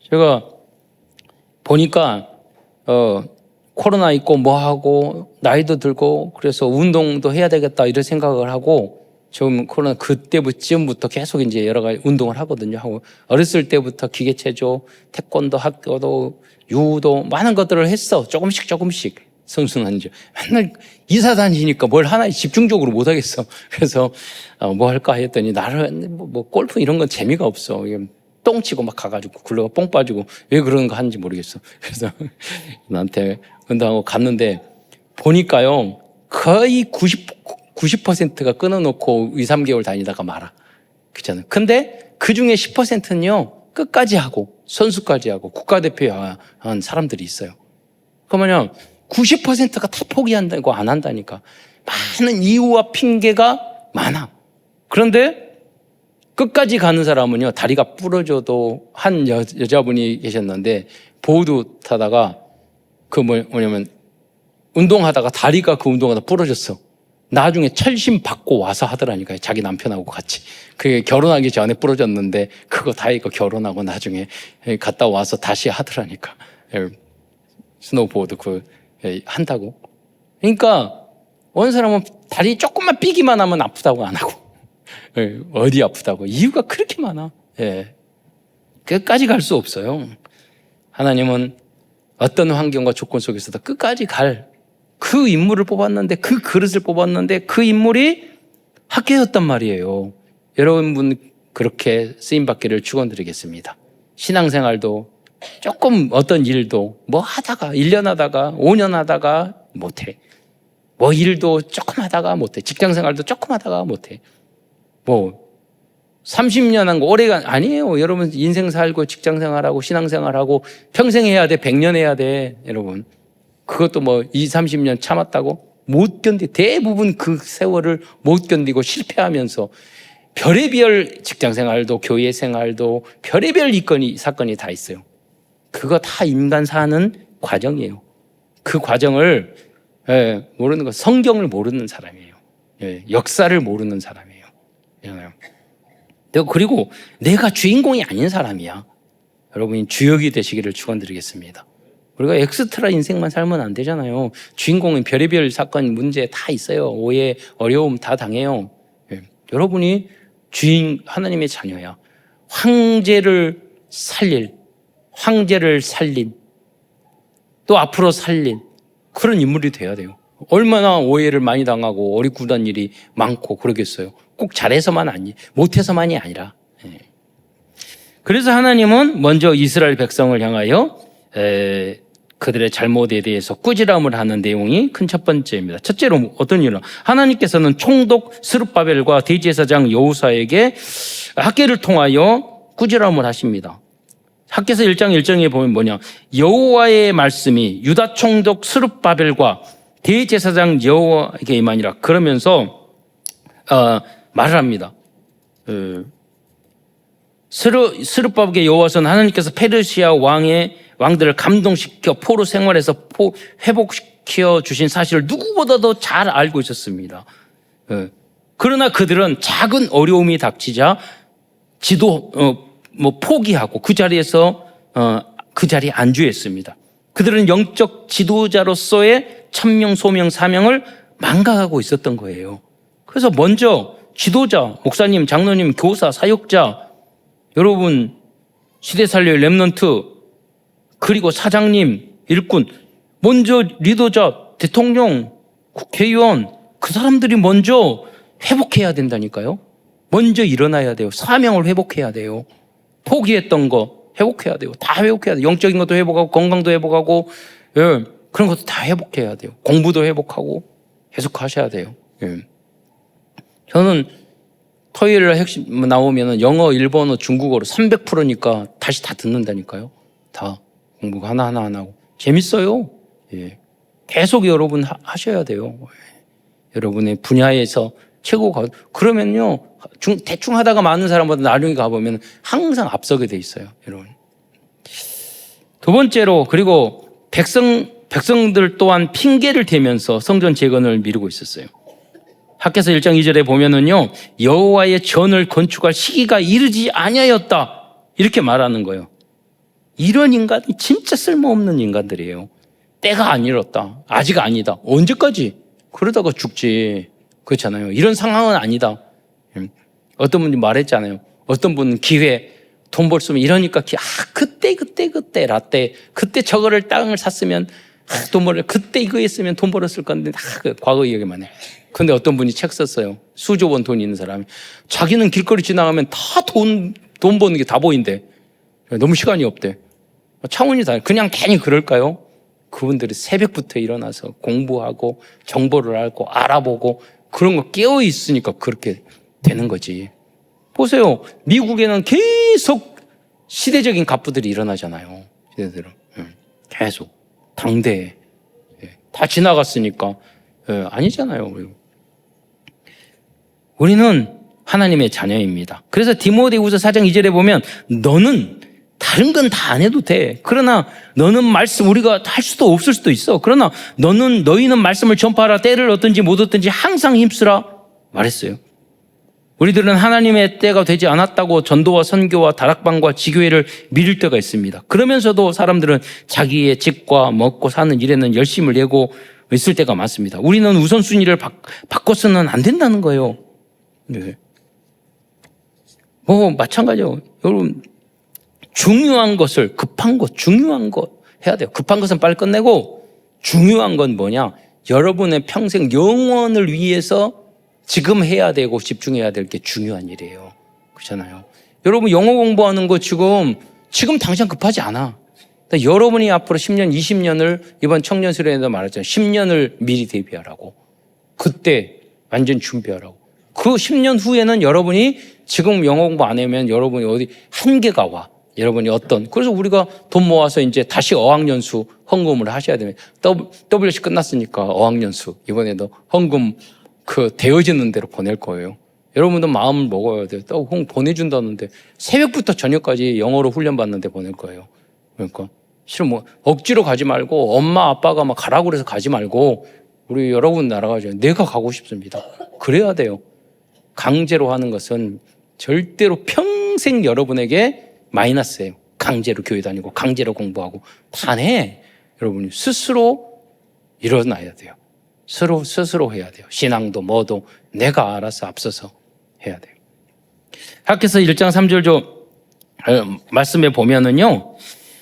제가 보니까 코로나 있고 뭐하고 나이도 들고 그래서 운동도 해야 되겠다 이런 생각을 하고 지금 코로나 그때부터 계속 이제 여러 가지 운동을 하거든요. 하고 어렸을 때부터 기계체조, 태권도, 학교도, 유도 많은 것들을 했어. 조금씩 선순환이죠. 맨날 이사 다니니까 뭘 하나에 집중적으로 못 하겠어. 그래서 뭐 할까 했더니 나는 뭐 골프 이런 건 재미가 없어. 똥 치고 막 가가지고 굴러가 뽕 빠지고 왜 그런 거 하는지 모르겠어. 그래서 나한테 운동하고 갔는데 보니까요 거의 90%가 끊어놓고 2, 3개월 다니다가 말아. 그렇잖아요. 근데 그 중에 10%는요 끝까지 하고 선수까지 하고 국가대표에 한 사람들이 있어요. 그러면 90%가 다 포기한다고 안 한다니까. 많은 이유와 핑계가 많아. 그런데 끝까지 가는 사람은요, 다리가 부러져도 한 여자분이 계셨는데, 보드 타다가, 뭐냐면, 운동하다가 다리가 그 운동하다 부러졌어. 나중에 철심 받고 와서 하더라니까요. 자기 남편하고 같이. 그게 결혼하기 전에 부러졌는데 그거 다 이거 결혼하고 나중에 갔다 와서 다시 하더라니까. 스노우보드 한다고. 그러니까 어느 사람은 다리 조금만 삐기만 하면 아프다고 안 하고 어디 아프다고. 이유가 그렇게 많아. 끝까지 갈 수 없어요. 하나님은 어떤 환경과 조건 속에서도 끝까지 그 인물을 뽑았는데, 그 그릇을 뽑았는데 그 인물이 학교였단 말이에요. 여러분 그렇게 쓰임받기를 축원드리겠습니다. 신앙생활도 조금 어떤 일도 뭐 하다가 1년 하다가 5년 하다가 못해. 뭐 일도 조금 하다가 못해. 직장생활도 조금 하다가 못해. 뭐 30년 한 거 오래가 아니에요. 여러분 인생 살고 직장생활하고 신앙생활하고 평생 해야 돼. 100년 해야 돼. 여러분 그것도 뭐 20, 30년 참았다고 못 대부분 그 세월을 못 견디고 실패하면서 별의별 직장생활도 교회 생활도 별의별 사건이 다 있어요. 그거 다 인간 사는 과정이에요. 그 과정을 모르는 거, 성경을 모르는 사람이에요. 역사를 모르는 사람이에요. 그리고 내가 주인공이 아닌 사람이야. 여러분이 주역이 되시기를 축원드리겠습니다. 우리가 엑스트라 인생만 살면 안 되잖아요. 주인공은 별의별 사건, 문제 다 있어요. 오해, 어려움 다 당해요. 여러분이 하나님의 자녀야. 황제를 살린, 또 앞으로 살린 그런 인물이 돼야 돼요. 얼마나 오해를 많이 당하고 어리구단 일이 많고 그러겠어요. 꼭 잘해서만 못해서만이 아니라. 그래서 하나님은 먼저 이스라엘 백성을 향하여 그들의 잘못에 대해서 꾸지람을 하는 내용이 큰 첫 번째입니다. 첫째로 어떤 일은 하나님께서는 총독 스룹바벨과 대제사장 여호수아에게 학계를 통하여 꾸지람을 하십니다. 학계서 1장 1절에 보면 뭐냐, 여호와의 말씀이 유다 총독 스룹바벨과 대제사장 여호와에게 임하니라 그러면서 말을 합니다. 스룹바벨에게 여호와서는 하나님께서 페르시아 왕들을 감동시켜 포로 생활에서 회복시켜 주신 사실을 누구보다도 잘 알고 있었습니다. 그러나 그들은 작은 어려움이 닥치자 포기하고 그 자리에서 그 자리에 안주했습니다. 그들은 영적 지도자로서의 천명, 소명, 사명을 망각하고 있었던 거예요. 그래서 먼저 지도자, 목사님, 장로님, 교사, 사역자, 여러분 시대살려의 렘넌트, 그리고 사장님, 일꾼, 먼저 리더자, 대통령, 국회의원, 그 사람들이 먼저 회복해야 된다니까요. 먼저 일어나야 돼요. 사명을 회복해야 돼요. 포기했던 거 회복해야 돼요. 다 회복해야 돼요. 영적인 것도 회복하고 건강도 회복하고 그런 것도 다 회복해야 돼요. 공부도 회복하고 계속 하셔야 돼요. 저는 토요일에 핵심 나오면 영어, 일본어, 중국어로 300%니까 다시 다 듣는다니까요. 다 공부 하나하나 하고 재밌어요. 계속 여러분 하셔야 돼요. 여러분의 분야에서 최고가 그러면요 대충 하다가 많은 사람보다 나중에 가보면 항상 앞서게 돼 있어요. 여러분. 두 번째로 그리고 백성들 또한 핑계를 대면서 성전 재건을 미루고 있었어요. 학개서 1장 2절에 보면은요 여호와의 전을 건축할 시기가 이르지 아니하였다 이렇게 말하는 거예요. 이런 인간이 진짜 쓸모없는 인간들이에요. 때가 안 이뤘다. 아직 아니다. 언제까지? 그러다가 죽지. 그렇잖아요. 이런 상황은 아니다. 어떤 분이 말했잖아요. 어떤 분은 기회, 돈 벌 수 있으면 이러니까 그때 라떼, 그때 저거를 땅을 샀으면 돈 벌, 그때 이거 했으면 돈 벌었을 건데 과거 얘기만 해. 근데 어떤 분이 책 썼어요. 수조 원 돈 있는 사람이. 자기는 길거리 지나가면 다 돈 버는 게 다 보인대. 너무 시간이 없대. 차원이 다 그냥 괜히 그럴까요? 그분들이 새벽부터 일어나서 공부하고 정보를 알아보고 그런 거 깨어 있으니까 그렇게 되는 거지. 보세요. 미국에는 계속 시대적인 갑부들이 일어나잖아요. 시대들은 계속 당대에 다 지나갔으니까 아니잖아요. 우리는 하나님의 자녀입니다. 그래서 디모데후서 4장 2절에 보면 너는 다른 건 다 안 해도 돼. 그러나 너는 말씀 우리가 할 수도 없을 수도 있어. 그러나 너희는 말씀을 전파하라. 때를 얻든지 못 얻든지 항상 힘쓰라 말했어요. 우리들은 하나님의 때가 되지 않았다고 전도와 선교와 다락방과 지교회를 미룰 때가 있습니다. 그러면서도 사람들은 자기의 집과 먹고 사는 일에는 열심을 내고 있을 때가 많습니다. 우리는 우선순위를 바꿔서는 안 된다는 거예요. 네. 마찬가지예요. 여러분, 중요한 것을, 급한 것, 중요한 것 해야 돼요. 급한 것은 빨리 끝내고, 중요한 건 뭐냐? 여러분의 평생 영원을 위해서 지금 해야 되고 집중해야 될 게 중요한 일이에요. 그렇잖아요. 여러분, 영어 공부하는 거 지금 당장 급하지 않아. 그러니까 여러분이 앞으로 10년, 20년을 이번 청년 수련회에서 말했잖아요. 10년을 미리 대비하라고. 그때 완전 준비하라고. 그 10년 후에는 여러분이 지금 영어 공부 안 하면 여러분이 어디 한계가 와. 여러분이 그래서 우리가 돈 모아서 이제 다시 어학연수 헌금을 하셔야 됩니다. WC 끝났으니까 어학연수 이번에도 헌금 되어지는 대로 보낼 거예요. 여러분도 마음을 먹어야 돼요. 보내준다는데 새벽부터 저녁까지 영어로 훈련받는데 보낼 거예요. 그러니까 실은 억지로 가지 말고 엄마 아빠가 막 가라고 그래서 가지 말고 우리 여러분 날아가죠. 내가 가고 싶습니다. 그래야 돼요. 강제로 하는 것은 절대로 평생 여러분에게 마이너스예요. 강제로 교회 다니고 강제로 공부하고 다 해. 여러분이 스스로 일어나야 돼요. 스스로 해야 돼요. 신앙도 뭐도 내가 알아서 앞서서 해야 돼요. 학개서 1장 3절 말씀에 보면은요.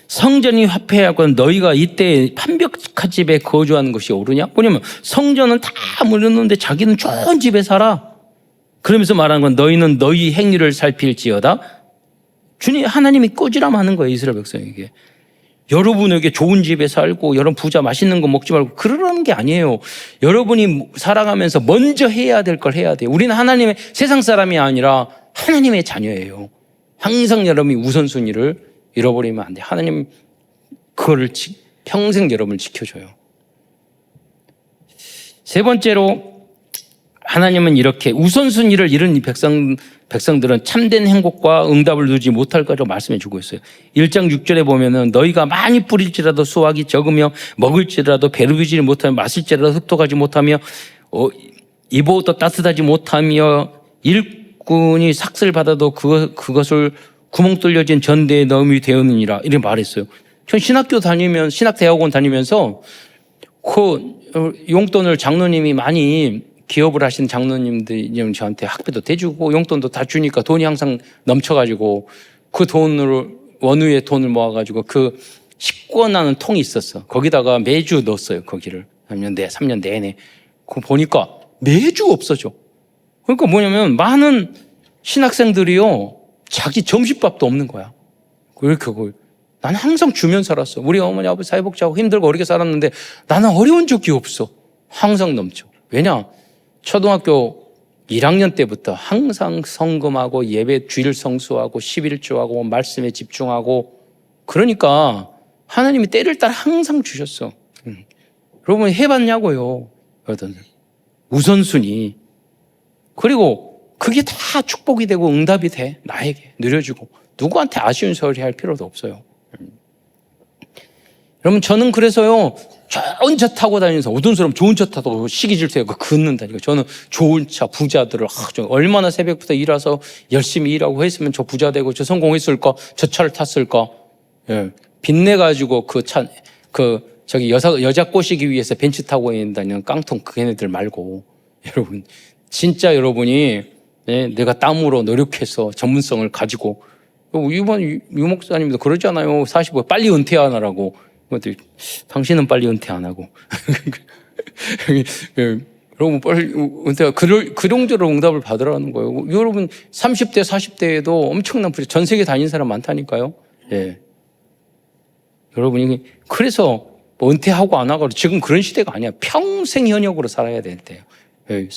성전이 화폐하고 너희가 이때 판벽한 집에 거주하는 것이 옳으냐? 뭐냐면 성전은 다 무너졌는데 자기는 좋은 집에 살아. 그러면서 말하는 건 너희는 너희 행위를 살필지어다. 주님 하나님이 꼬지람 하는 거예요. 이스라엘 백성에게. 여러분에게 좋은 집에 살고 여러분 부자 맛있는 거 먹지 말고 그러라는 게 아니에요. 여러분이 살아가면서 먼저 해야 될 걸 해야 돼요. 우리는 하나님의 세상 사람이 아니라 하나님의 자녀예요. 항상 여러분이 우선순위를 잃어버리면 안 돼요. 하나님 그거를 평생 여러분을 지켜줘요. 세 번째로 하나님은 이렇게 우선순위를 잃은 이 백성들은 참된 행복과 응답을 누리지 못할 거라고 말씀해 주고 있어요. 1장 6절에 보면은 너희가 많이 뿌릴지라도 수확이 적으며 먹을지라도 배르비지 못하며 마실지라도 흡독하지 못하며 입어도 따뜻하지 못하며 일꾼이 삭슬 받아도 그것을 구멍 뚫려진 전대에 넣음이 되었느니라 이렇게 말했어요. 전 신학대학원 다니면서 용돈을 장로님이 많이 기업을 하신 장로님들이 저한테 학비도 대주고 용돈도 다 주니까 돈이 항상 넘쳐가지고 그 돈으로 원후의 돈을 모아가지고 그 식권하는 통이 있었어. 거기다가 매주 넣었어요. 거기를 3년 내내. 그거 보니까 매주 없어져. 그러니까 뭐냐면 많은 신학생들이요 자기 점심밥도 없는 거야. 그렇게 난 항상 주면 살았어. 우리 어머니 아버지 사회복지하고 힘들고 어렵게 살았는데 나는 어려운 적이 없어. 항상 넘쳐. 왜냐? 초등학교 1학년 때부터 항상 성금하고 예배 주일 성수하고 11조하고 말씀에 집중하고 그러니까 하나님이 때를 따라 항상 주셨어. 여러분 해봤냐고요. 여러분 우선순위. 그리고 그게 다 축복이 되고 응답이 돼. 나에게 누려주고 누구한테 아쉬운 소리 할 필요도 없어요. 여러분 저는 그래서요 좋은 차 타고 다니면서 어떤 사람 좋은 차 타도 시기 질투해서 긋는다니까. 저는 좋은 차 부자들을 얼마나 새벽부터 일해서 열심히 일하고 했으면 저 부자 되고 저 성공했을까 저 차를 탔을까. 예. 빚내가지고 여자 꼬시기 위해서 벤츠 타고 다니는 깡통 걔네들 말고 여러분 진짜 여러분이 내가 땀으로 노력해서 전문성을 가지고 이번 유 목사님도 그러잖아요. 45에 빨리 은퇴하라고. 당신은 빨리 은퇴 안 하고. 여러분 빨리 은퇴 그 정도로 응답을 받으라는 거예요. 여러분 30대 40대에도 엄청난 부자 전 세계 다닌 사람 많다니까요. 예. 여러분이 그래서 은퇴하고 안 하고 지금 그런 시대가 아니야. 평생 현역으로 살아야 될 때예요. 예.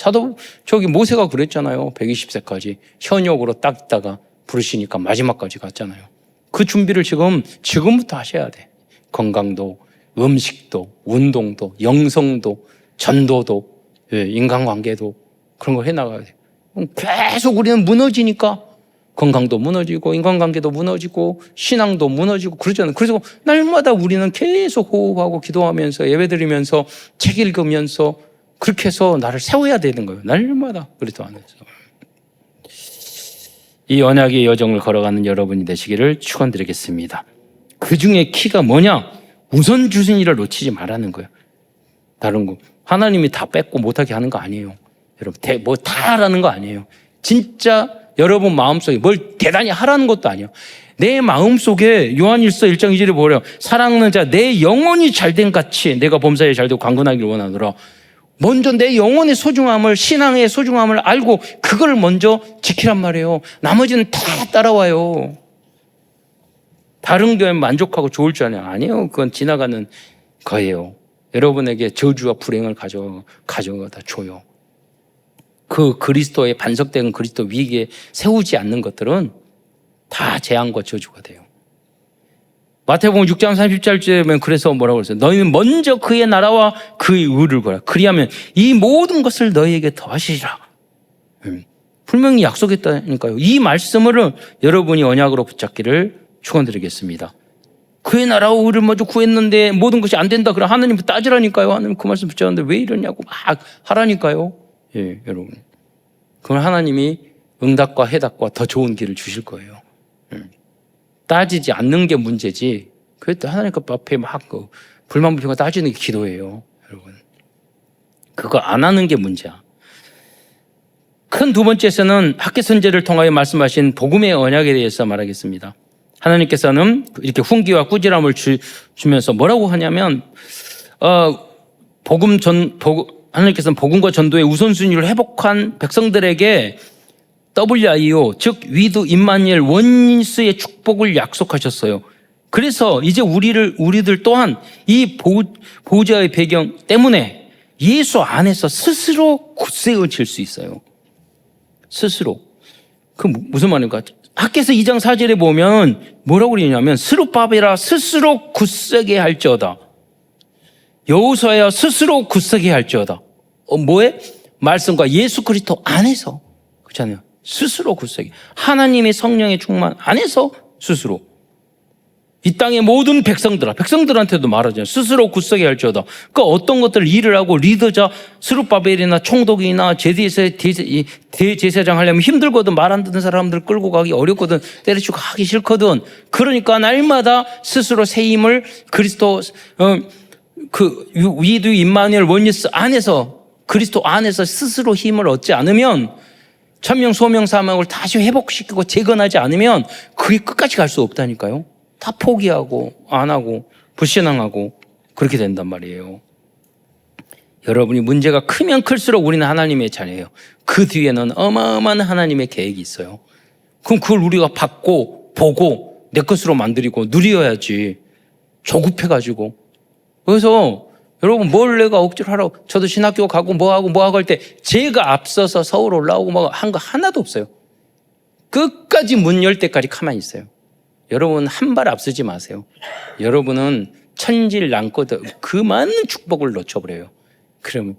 모세가 그랬잖아요. 120세까지 현역으로 딱 있다가 부르시니까 마지막까지 갔잖아요. 그 준비를 지금부터 하셔야 돼. 건강도, 음식도, 운동도, 영성도, 전도도, 인간관계도 그런 걸 해나가야 돼. 계속 우리는 무너지니까 건강도 무너지고 인간관계도 무너지고 신앙도 무너지고 그러잖아요. 그래서 날마다 우리는 계속 호흡하고 기도하면서 예배드리면서 책 읽으면서 그렇게 해서 나를 세워야 되는 거예요. 날마다 그리스도 안에서. 이 언약의 여정을 걸어가는 여러분이 되시기를 축원드리겠습니다. 그 중에 키가 뭐냐? 우선주순위를 놓치지 말라는 거예요. 다른 거 하나님이 다 뺏고 못하게 하는 거 아니에요. 여러분 뭐 다 하라는 거 아니에요. 진짜 여러분 마음속에 뭘 대단히 하라는 것도 아니에요. 내 마음속에 요한일서 1장 2절에 보려 사랑하는 자 내 영혼이 잘된 같이 내가 범사에 잘되고 강건하기를 원하노라. 먼저 내 영혼의 소중함을 신앙의 소중함을 알고 그걸 먼저 지키란 말이에요. 나머지는 다 따라와요. 다른 교회 만족하고 좋을 줄 아냐? 아니에요. 그건 지나가는 거예요. 여러분에게 저주와 불행을 가져다 줘요. 그 그리스도의 반석된 그리스도 위에 세우지 않는 것들은 다 재앙과 저주가 돼요. 마태복음 6장 30절에 보면 그래서 뭐라고 그랬어요? 너희는 먼저 그의 나라와 그의 의를 구하라. 그리하면 이 모든 것을 너희에게 더하시리라. 분명히 약속했다니까요. 이 말씀을 여러분이 언약으로 붙잡기를 축원드리겠습니다. 그의 나라와 의를 먼저 구했는데 모든 것이 안 된다. 그럼 하나님 따지라니까요. 하나님 그 말씀 붙잡는데 왜 이러냐고 막 하라니까요. 예, 여러분. 그럼 하나님이 응답과 해답과 더 좋은 길을 주실 거예요. 따지지 않는 게 문제지. 그래도 하나님 앞에 막 불만 불평가 따지는 게 기도예요, 여러분. 그거 안 하는 게 문제야. 큰 두 번째에서는 학계 선제를 통하여 말씀하신 복음의 언약에 대해서 말하겠습니다. 하나님께서는 이렇게 훈기와 꾸지람을 주면서 뭐라고 하냐면, 하나님께서는 복음과 전도의 우선순위를 회복한 백성들에게 WIO, 즉 위드 임마누엘 원수의 축복을 약속하셨어요. 그래서 이제 우리들 또한 이 보호자의 배경 때문에 예수 안에서 스스로 굳세어질 수 있어요. 스스로. 그 무슨 말입니까? 학개서 2장 4절에 보면 뭐라고 그러냐면 스룹바벨아 스스로 굳세게 할지어다. 여호수아야 스스로 굳세게 할지어다. 뭐에? 말씀과 예수 그리스도 안에서. 그렇잖아요. 스스로 굳세게. 하나님의 성령의 충만 안에서 스스로. 이 땅의 모든 백성들한테도 말하잖아요. 스스로 굳세게 할지어다. 그러니까 어떤 것들을 일을 하고 리더자 스룹바벨이나 총독이나 대제사장 하려면 힘들거든. 말 안 듣는 사람들 끌고 가기 어렵거든. 때려치고 하기 싫거든. 그러니까 날마다 스스로 새 힘을 그리스도 위드 임마누엘 원리스 안에서 그리스도 안에서 스스로 힘을 얻지 않으면 천명 소명 사명을 다시 회복시키고 재건하지 않으면 그게 끝까지 갈 수 없다니까요. 다 포기하고 안 하고 불신앙하고 그렇게 된단 말이에요. 여러분이 문제가 크면 클수록 우리는 하나님의 자녀예요. 그 뒤에는 어마어마한 하나님의 계획이 있어요. 그럼 그걸 우리가 받고 보고 내 것으로 만들고 누려야지. 조급해가지고. 그래서 여러분 뭘 내가 억지로 하라고. 저도 신학교 가고 뭐하고 할 때 제가 앞서서 서울 올라오고 뭐 한 거 하나도 없어요. 끝까지 문 열 때까지 가만히 있어요. 여러분 한 발 앞서지 마세요. 여러분은 천질난고도 그 많은 축복을 놓쳐버려요. 그러면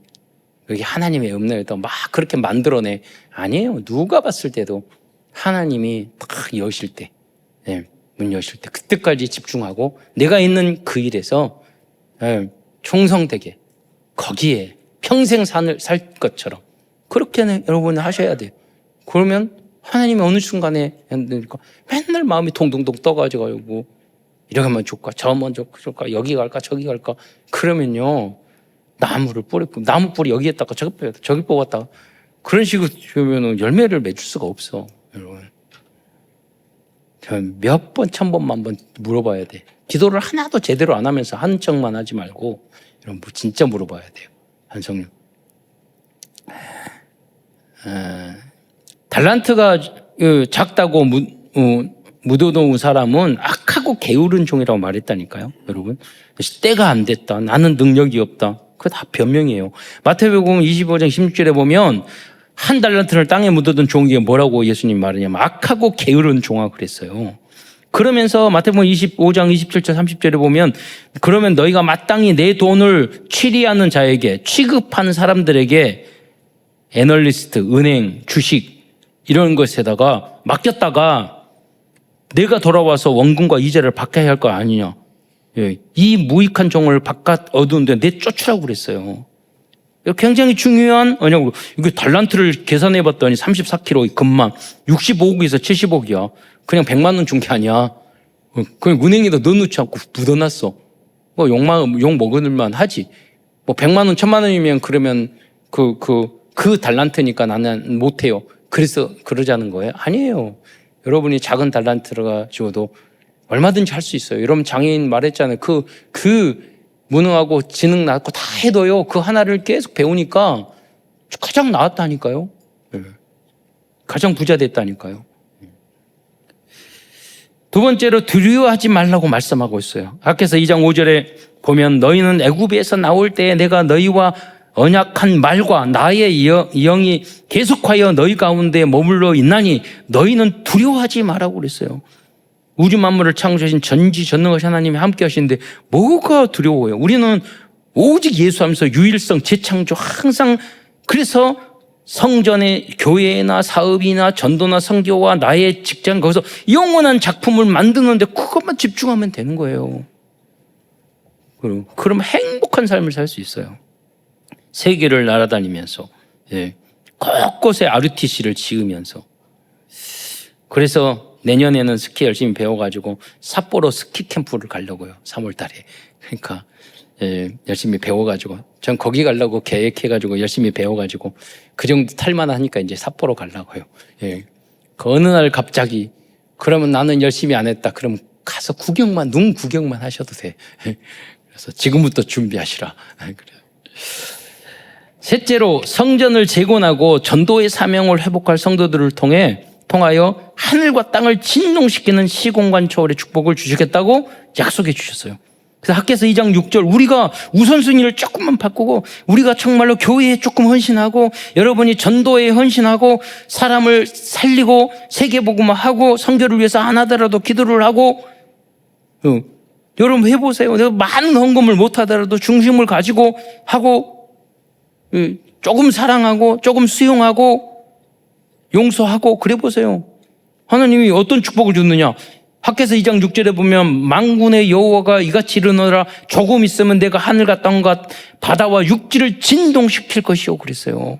여기 하나님의 은혜에도 막 그렇게 만들어내. 아니에요. 누가 봤을 때도 하나님이 딱 여실 때, 문 여실 때 그때까지 집중하고 내가 있는 그 일에서 충성되게 거기에 평생 살 것처럼 그렇게는 여러분은 하셔야 돼요. 그러면 하나님이 어느 순간에 맨날 마음이 동동동 떠가지고 이렇게 하면 좋을까 저만 좋을까 여기 갈까 저기 갈까 그러면요 나무를 뿌리고 나무 뿌리 여기에다가 저기 뽑았다가 그런 식으로 주면 열매를 맺을 수가 없어. 여러분 몇 번, 1000번, 만번 물어봐야 돼. 기도를 하나도 제대로 안 하면서 한 척만 하지 말고 여러분 진짜 물어봐야 돼요. 한성령 달란트가 작다고 묻어놓은 사람은 악하고 게으른 종이라고 말했다니까요. 여러분 때가 안 됐다. 나는 능력이 없다. 그거 다 변명이에요. 마태복음 25장 16절에 보면 한 달란트를 땅에 묻어둔 종이 뭐라고 예수님 말하냐면 악하고 게으른 종아 그랬어요. 그러면서 마태복음 25장 27절 30절에 보면 그러면 너희가 마땅히 내 돈을 취리하는 자에게 취급하는 사람들에게 애널리스트, 은행, 주식 이런 것에다가 맡겼다가 내가 돌아와서 원금과 이자를 받게 할 거 아니냐. 예, 이 무익한 종을 바깥 어두운데 내쫓으라고 그랬어요. 굉장히 중요한 언약으로. 이거 달란트를 계산해 봤더니 34kg 금만 65억에서 70억이야. 그냥 100만 원 준 게 아니야. 그냥 은행에다 넣어놓지 않고 묻어놨어. 뭐 욕 먹을만 하지. 뭐 100만 원, 1000만 원이면 그러면 그 달란트니까 나는 못해요. 그래서 그러자는 거예요? 아니에요. 여러분이 작은 달란트가 지어도 얼마든지 할 수 있어요. 여러분 장애인 말했잖아요. 그 무능하고 지능 낮고 다 해도요. 그 하나를 계속 배우니까 가장 나았다니까요. 가장 부자 됐다니까요. 두 번째로 두려워하지 말라고 말씀하고 있어요. 학개서 2장 5절에 보면 너희는 애굽에서 나올 때에 내가 너희와 언약한 말과 나의 영이 계속하여 너희 가운데 머물러 있나니 너희는 두려워하지 말라고 그랬어요. 우주 만물을 창조하신 전지전능하신 하나님이 함께 하시는데 뭐가 두려워요? 우리는 오직 예수하면서 유일성, 재창조 항상 그래서 성전의 교회나 사업이나 전도나 선교와 나의 직장 거기서 영원한 작품을 만드는데 그것만 집중하면 되는 거예요. 그럼 행복한 삶을 살 수 있어요. 세계를 날아다니면서 곳곳에 RUTC를 지으면서 그래서 내년에는 스키 열심히 배워가지고 삿포로 스키 캠프를 가려고요. 3월 달에. 그러니까 열심히 배워가지고 전 거기 가려고 계획해가지고 열심히 배워가지고 그 정도 탈만하니까 이제 삿포로 가려고요. 그 어느 날 갑자기 그러면 나는 열심히 안 했다. 그럼 가서 눈 구경만 하셔도 돼. 그래서 지금부터 준비하시라. 셋째로 성전을 재건하고 전도의 사명을 회복할 성도들을 통하여 하늘과 땅을 진동시키는 시공간 초월의 축복을 주시겠다고 약속해 주셨어요. 그래서 학개서 2장 6절 우리가 우선순위를 조금만 바꾸고 우리가 정말로 교회에 조금 헌신하고 여러분이 전도에 헌신하고 사람을 살리고 세계복음화하고 선교를 위해서 안 하더라도 기도를 하고 여러분 해보세요. 내가 많은 헌금을 못하더라도 중심을 가지고 하고 조금 사랑하고 조금 수용하고 용서하고 그래 보세요. 하나님이 어떤 축복을 줬느냐. 학개서 2장 6절에 보면 만군의 여호와가 이같이 이르노라 조금 있으면 내가 하늘과 땅과 바다와 육지를 진동시킬 것이요 그랬어요.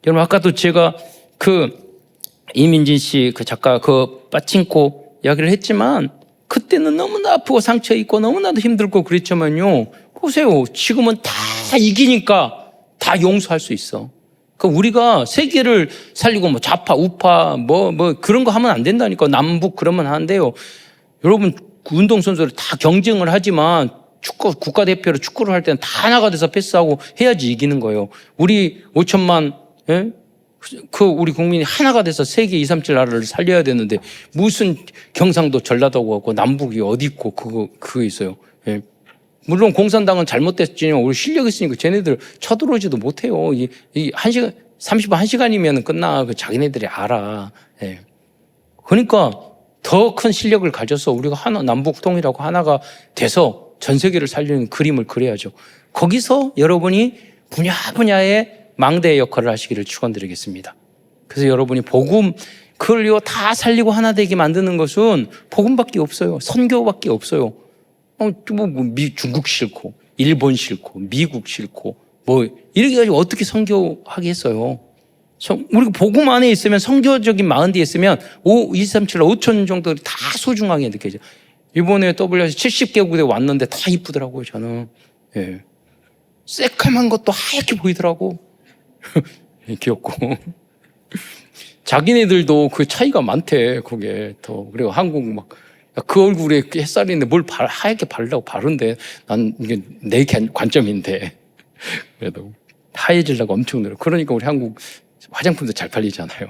여러분 아까도 제가 이민진 씨 작가 빠친코 이야기를 했지만 그때는 너무나 아프고 상처 있고 너무나도 힘들고 그랬지만요. 보세요. 지금은 다 이기니까 다 용서할 수 있어. 그러니까 우리가 세계를 살리고 좌파, 우파, 그런 거 하면 안 된다니까. 남북 그러면 하는데요. 여러분, 운동선수들 다 경쟁을 하지만 국가대표로 축구를 할 때는 다 하나가 돼서 패스하고 해야지 이기는 거예요. 우리 5천만, 우리 국민이 하나가 돼서 세계 2, 3, 7 나라를 살려야 되는데 무슨 경상도 전라도가 있고 남북이 어디 있고 그거 있어요. 물론 공산당은 잘못됐지만 우리 실력 있으니까 쟤네들 쳐들어오지도 못해요. 이 1시간, 30분 1시간이면 끝나. 자기네들이 알아. 그러니까 더 큰 실력을 가져서 우리가 남북 통일하고 하나가 돼서 전 세계를 살리는 그림을 그려야죠. 거기서 여러분이 분야의 망대의 역할을 하시기를 축원드리겠습니다. 그래서 여러분이 그걸요 다 살리고 하나 되게 만드는 것은 복음밖에 없어요. 선교밖에 없어요. 중국 싫고, 일본 싫고, 미국 싫고, 이렇게 가지고 어떻게 선교하겠어요? 우리가 복음 안에 있으면 선교적인 마음에 있으면 237, 5천 정도 다 소중하게 느껴져요. 이번에 WRC 70개국에 왔는데 다 이쁘더라고요, 저는. 새까만 것도 하얗게 보이더라고. 귀엽고. 자기네들도 그 차이가 많대, 그게 더. 그리고 한국 그 얼굴에 햇살인데 뭘 하얗게 바르려고 바른데 난 이게 내 관점인데 그래도 하얘지려고 엄청 늘어. 그러니까 우리 한국 화장품도 잘 팔리잖아요.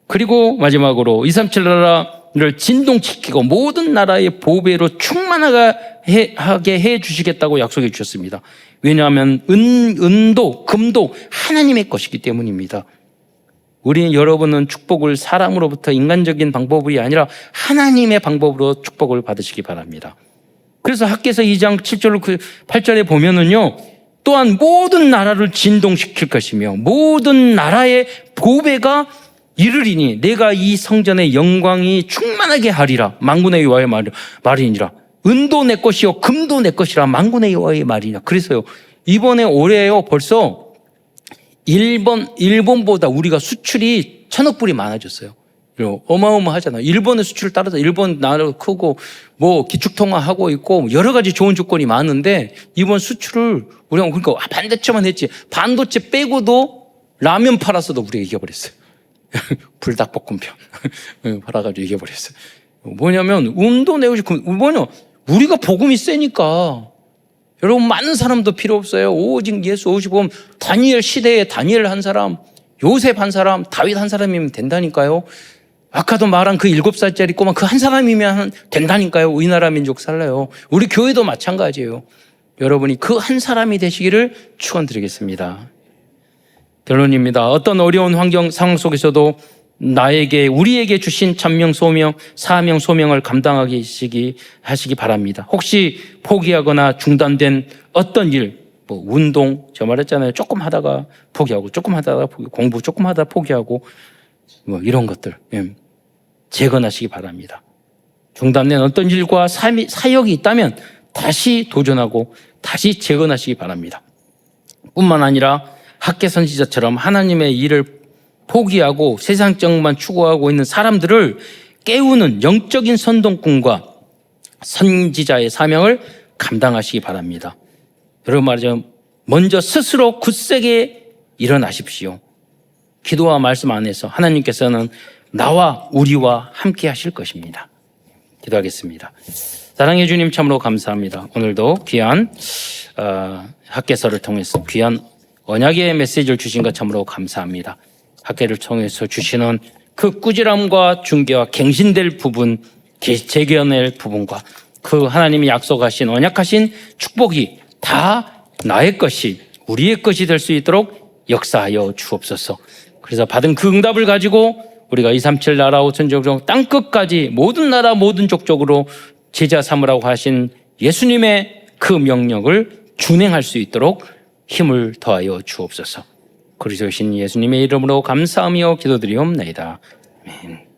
그리고 마지막으로 237 나라를 진동시키고 모든 나라의 보배로 충만하게 해 주시겠다고 약속해 주셨습니다. 왜냐하면 은도 금도 하나님의 것이기 때문입니다. 여러분은 축복을 사람으로부터 인간적인 방법이 아니라 하나님의 방법으로 축복을 받으시기 바랍니다. 그래서 학개서 2장 7절 8절에 보면은요, 또한 모든 나라를 진동시킬 것이며 모든 나라의 보배가 이르리니 내가 이 성전의 영광이 충만하게 하리라. 만군의 여호와의 말이니라. 은도 내 것이요 금도 내 것이라. 만군의 여호와의 말이니라. 그래서요, 이번에 올해요 벌써 일본보다 우리가 수출이 1,000억 불이 많아졌어요. 어마어마하잖아요. 일본의 수출을 따라서 일본 나라 크고 뭐 기축통화하고 있고 여러 가지 좋은 조건이 많은데 이번 수출을 우리가 그러니까 반도체만 했지 반도체 빼고도 라면 팔아서도 우리가 이겨버렸어요. 불닭볶음편 팔아가지고 이겨버렸어요. 뭐냐면 운도 내고 싶고 뭐냐 우리가 복음이 세니까 여러분 많은 사람도 필요 없어요. 오직 예수 오시고 다니엘 시대에 다니엘 한 사람, 요셉 한 사람, 다윗 한 사람이면 된다니까요. 아까도 말한 그 7살짜리 꼬마 그 한 사람이면 된다니까요. 우리나라 민족 살라요. 우리 교회도 마찬가지예요. 여러분이 그 한 사람이 되시기를 축원드리겠습니다. 결론입니다. 어떤 어려운 환경 상황 속에서도 우리에게 주신 천명 소명, 사명 소명을 감당하시기 바랍니다. 혹시 포기하거나 중단된 어떤 일, 뭐 운동, 저 말했잖아요. 조금 하다가 포기하고, 공부 조금 하다가 포기하고, 뭐 이런 것들 재건하시기 바랍니다. 중단된 어떤 일과 사역이 있다면 다시 도전하고 다시 재건하시기 바랍니다. 뿐만 아니라 학계 선지자처럼 하나님의 일을 포기하고 세상적만 추구하고 있는 사람들을 깨우는 영적인 선동꾼과 선지자의 사명을 감당하시기 바랍니다. 여러분 말이죠. 먼저 스스로 굳세게 일어나십시오. 기도와 말씀 안에서 하나님께서는 나와 우리와 함께 하실 것입니다. 기도하겠습니다. 사랑해 주님 참으로 감사합니다. 오늘도 귀한 학개서를 통해서 귀한 언약의 메시지를 주신 것 참으로 감사합니다. 학계를 통해서 주시는 그 꾸지람과 중개와 갱신될 부분, 재견낼 부분과 그 하나님이 약속하신 언약하신 축복이 다 나의 것이 우리의 것이 될 수 있도록 역사하여 주옵소서. 그래서 받은 그 응답을 가지고 우리가 237 나라 5천족족 땅끝까지 모든 나라 모든 족족으로 제자 삼으라고 하신 예수님의 그 명령을 준행할 수 있도록 힘을 더하여 주옵소서. 그리스도신 예수님의 이름으로 감사하며 기도드리옵나이다. 아멘.